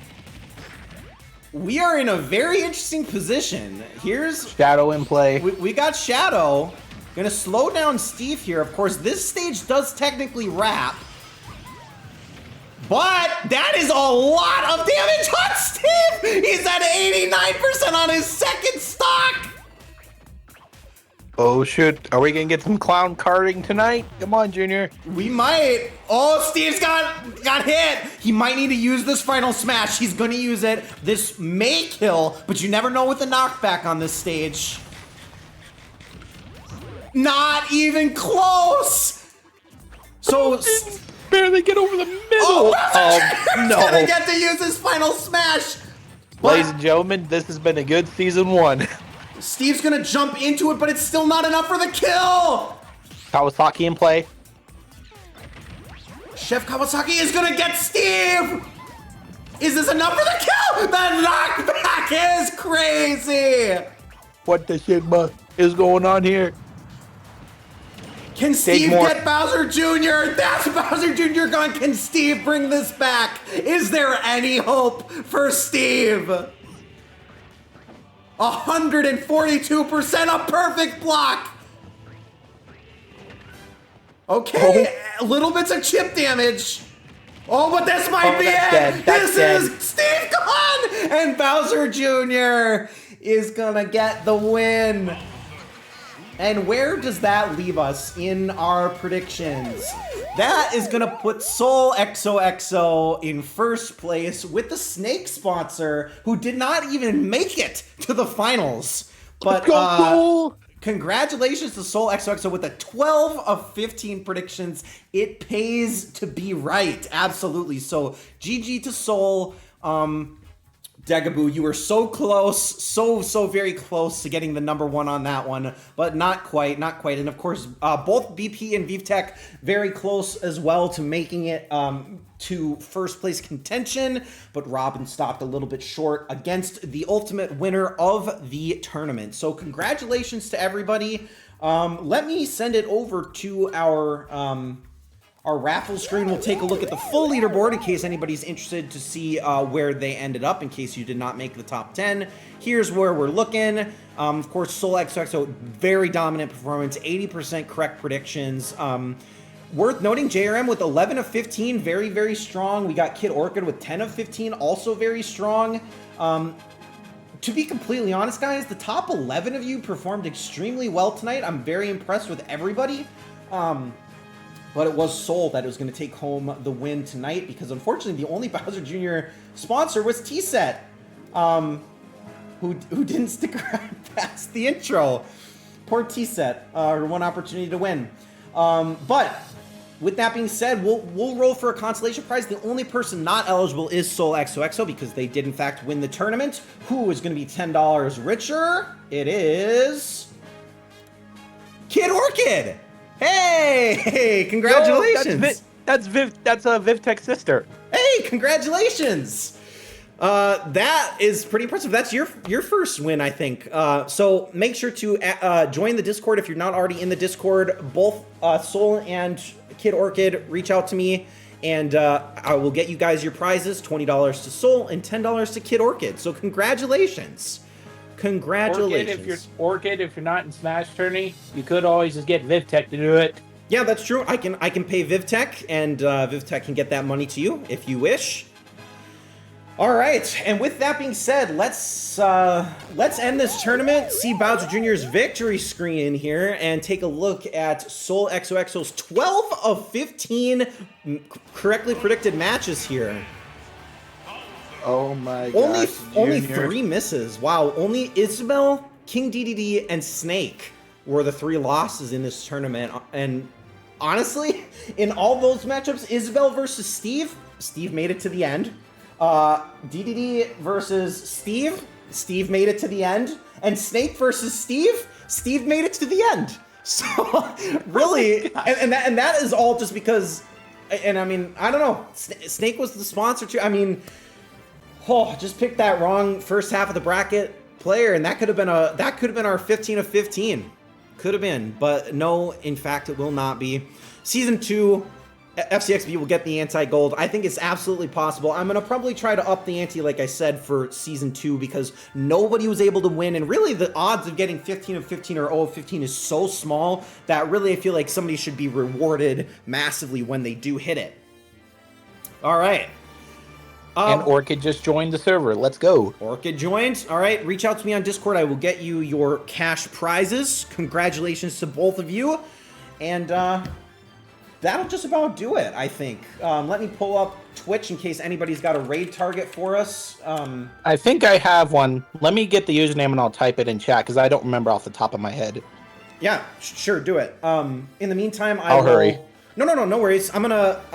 [SPEAKER 2] we are in a very interesting position. Here's
[SPEAKER 4] Shadow in play.
[SPEAKER 2] we got Shadow. Gonna slow down Steve here. Of course, this stage does technically wrap. But that is a lot of damage on Steve! He's at 89% on his second stock!
[SPEAKER 4] Oh shoot. Are we gonna get some clown carding tonight? Come on, Junior.
[SPEAKER 2] We might. Oh, Steve's got hit. He might need to use this final smash. He's gonna use it. This may kill, but you never know with the knockback on this stage. Not even close. So
[SPEAKER 4] Barely get over the middle.
[SPEAKER 2] Oh,
[SPEAKER 4] no.
[SPEAKER 2] gonna get to use his final smash.
[SPEAKER 4] Ladies and gentlemen, this has been a good season 1.
[SPEAKER 2] Steve's gonna jump into it, but it's still not enough for the kill.
[SPEAKER 4] Kawasaki in play.
[SPEAKER 2] Chef Kawasaki is gonna get Steve! Is this enough for the kill? The knockback is crazy!
[SPEAKER 4] What the shit is going on here?
[SPEAKER 2] Can Steve get Bowser Jr.? That's Bowser Jr. gone. Can Steve bring this back? Is there any hope for Steve? 142%, a perfect block! Okay, little bits of chip damage. Oh, but this might be it. This is Steve gone, and Bowser Jr. is gonna get the win. And where does that leave us in our predictions? That is gonna put Soul XOXO in first place with the Snake sponsor, who did not even make it to the finals. But congratulations to Soul XOXO with a 12 of 15 predictions. It pays to be right, absolutely. So GG to Soul. Degaboo, you were so close, so very close to getting the #1 on that one, but not quite. And of course, both BP and VivTech very close as well to making it to first place contention, but Robin stopped a little bit short against the ultimate winner of the tournament. So congratulations to everybody. Let me send it over to our raffle screen. We'll take a look at the full leaderboard in case anybody's interested to see where they ended up, in case you did not make the top 10. Here's where we're looking. Of course, Soul XOXO, very dominant performance, 80% correct predictions. Worth noting, JRM with 11 of 15, very strong. We got Kid Orchid with 10 of 15, also very strong. To be completely honest, guys, the top 11 of you performed extremely well tonight. I'm very impressed with everybody. But it was Soul that was going to take home the win tonight, because unfortunately the only Bowser Jr. sponsor was T-Set, who didn't stick around past the intro. Poor T-Set, her one opportunity to win. But with that being said, we'll roll for a consolation prize. The only person not eligible is Soul XOXO, because they did in fact win the tournament. Who is going to be $10 richer? It is Kid Orchid. Hey, congratulations.
[SPEAKER 4] That's VivTech's sister.
[SPEAKER 2] Hey, congratulations. That is pretty impressive. That's your first win, I think. So make sure to join the Discord if you're not already in the Discord. Both Soul and Kid Orchid reach out to me, and I will get you guys your prizes, $20 to Soul and $10 to Kid Orchid. So congratulations. Congratulations.
[SPEAKER 5] Orchid, if you're not in Smash Tourney, you could always just get VivTech to do it.
[SPEAKER 2] Yeah, that's true. I can pay VivTech, and VivTech can get that money to you if you wish. All right, and with that being said, let's end this tournament, see Bowser Jr.'s victory screen here, and take a look at Soul XOXO's 12 of 15 correctly predicted matches here.
[SPEAKER 4] Oh my gosh.
[SPEAKER 2] Only
[SPEAKER 4] Junior.
[SPEAKER 2] 3 misses. Wow, only Isabel, King DDD, and Snake were the 3 losses in this tournament. And honestly, in all those matchups, Isabel versus Steve made it to the end. DDD versus Steve made it to the end. And Snake versus Steve made it to the end. So really, and that is all just because, and I mean, I don't know, Snake was the sponsor too. I mean, just picked that wrong first half of the bracket player, and that could have been our 15 of 15. Could have been, but no, in fact, it will not be. Season 2, FCXB will get the anti-gold. I think it's absolutely possible. I'm going to probably try to up the ante, like I said, for Season 2 because nobody was able to win. And really, the odds of getting 15 of 15 or 0 of 15 is so small that really I feel like somebody should be rewarded massively when they do hit it. All right.
[SPEAKER 4] And Orchid just joined the server. Let's go.
[SPEAKER 2] Orchid joined. All right. Reach out to me on Discord. I will get you your cash prizes. Congratulations to both of you. And that'll just about do it, I think. Let me pull up Twitch in case anybody's got a raid target for us.
[SPEAKER 4] I think I have one. Let me get the username and I'll type it in chat because I don't remember off the top of my head.
[SPEAKER 2] Yeah, sure, do it. In the meantime,
[SPEAKER 4] I'll hurry.
[SPEAKER 2] No worries. I'm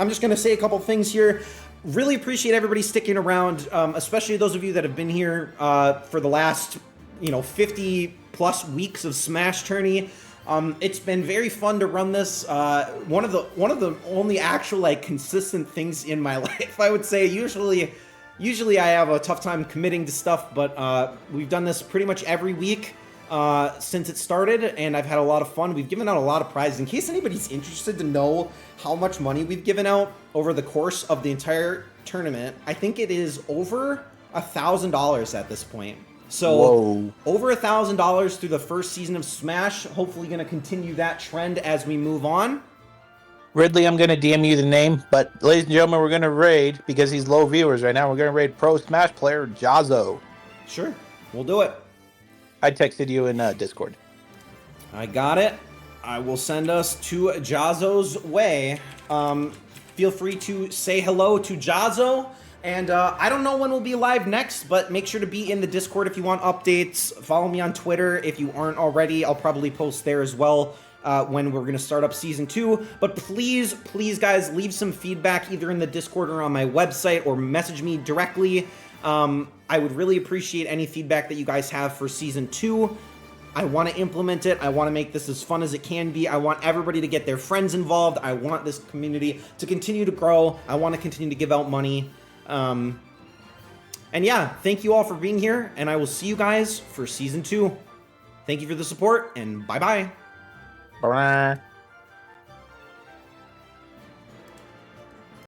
[SPEAKER 2] just gonna say a couple things here. Really appreciate everybody sticking around, especially those of you that have been here for the last, 50 plus weeks of Smash Tourney. It's been very fun to run this. One of the only actual consistent things in my life, I would say. Usually I have a tough time committing to stuff, but we've done this pretty much every week since it started, and I've had a lot of fun. We've given out a lot of prizes. In case anybody's interested to know how much money we've given out over the course of the entire tournament, I think it is over $1,000 at this point. So
[SPEAKER 4] Whoa.
[SPEAKER 2] Over $1,000 through the first season of Smash. Hopefully going to continue that trend as we move on.
[SPEAKER 4] Ridley, I'm going to DM you the name, but ladies and gentlemen, we're going to raid, because he's low viewers right now, we're going to raid Pro Smash player Jazzo.
[SPEAKER 2] Sure, we'll do it.
[SPEAKER 4] I texted you in Discord.
[SPEAKER 2] I got it. I will send us to Jazzo's way. Feel free to say hello to Jazzo. And I don't know when we'll be live next, but make sure to be in the Discord if you want updates. Follow me on Twitter if you aren't already. I'll probably post there as well when we're going to start up Season 2. But please, guys, leave some feedback either in the Discord or on my website or message me directly. I would really appreciate any feedback that you guys have for Season 2. I want to implement it. I want to make this as fun as it can be. I want everybody to get their friends involved. I want this community to continue to grow. I want to continue to give out money. And yeah, thank you all for being here, and I will see you guys for Season 2. Thank you for the support, and bye-bye.
[SPEAKER 4] Bye.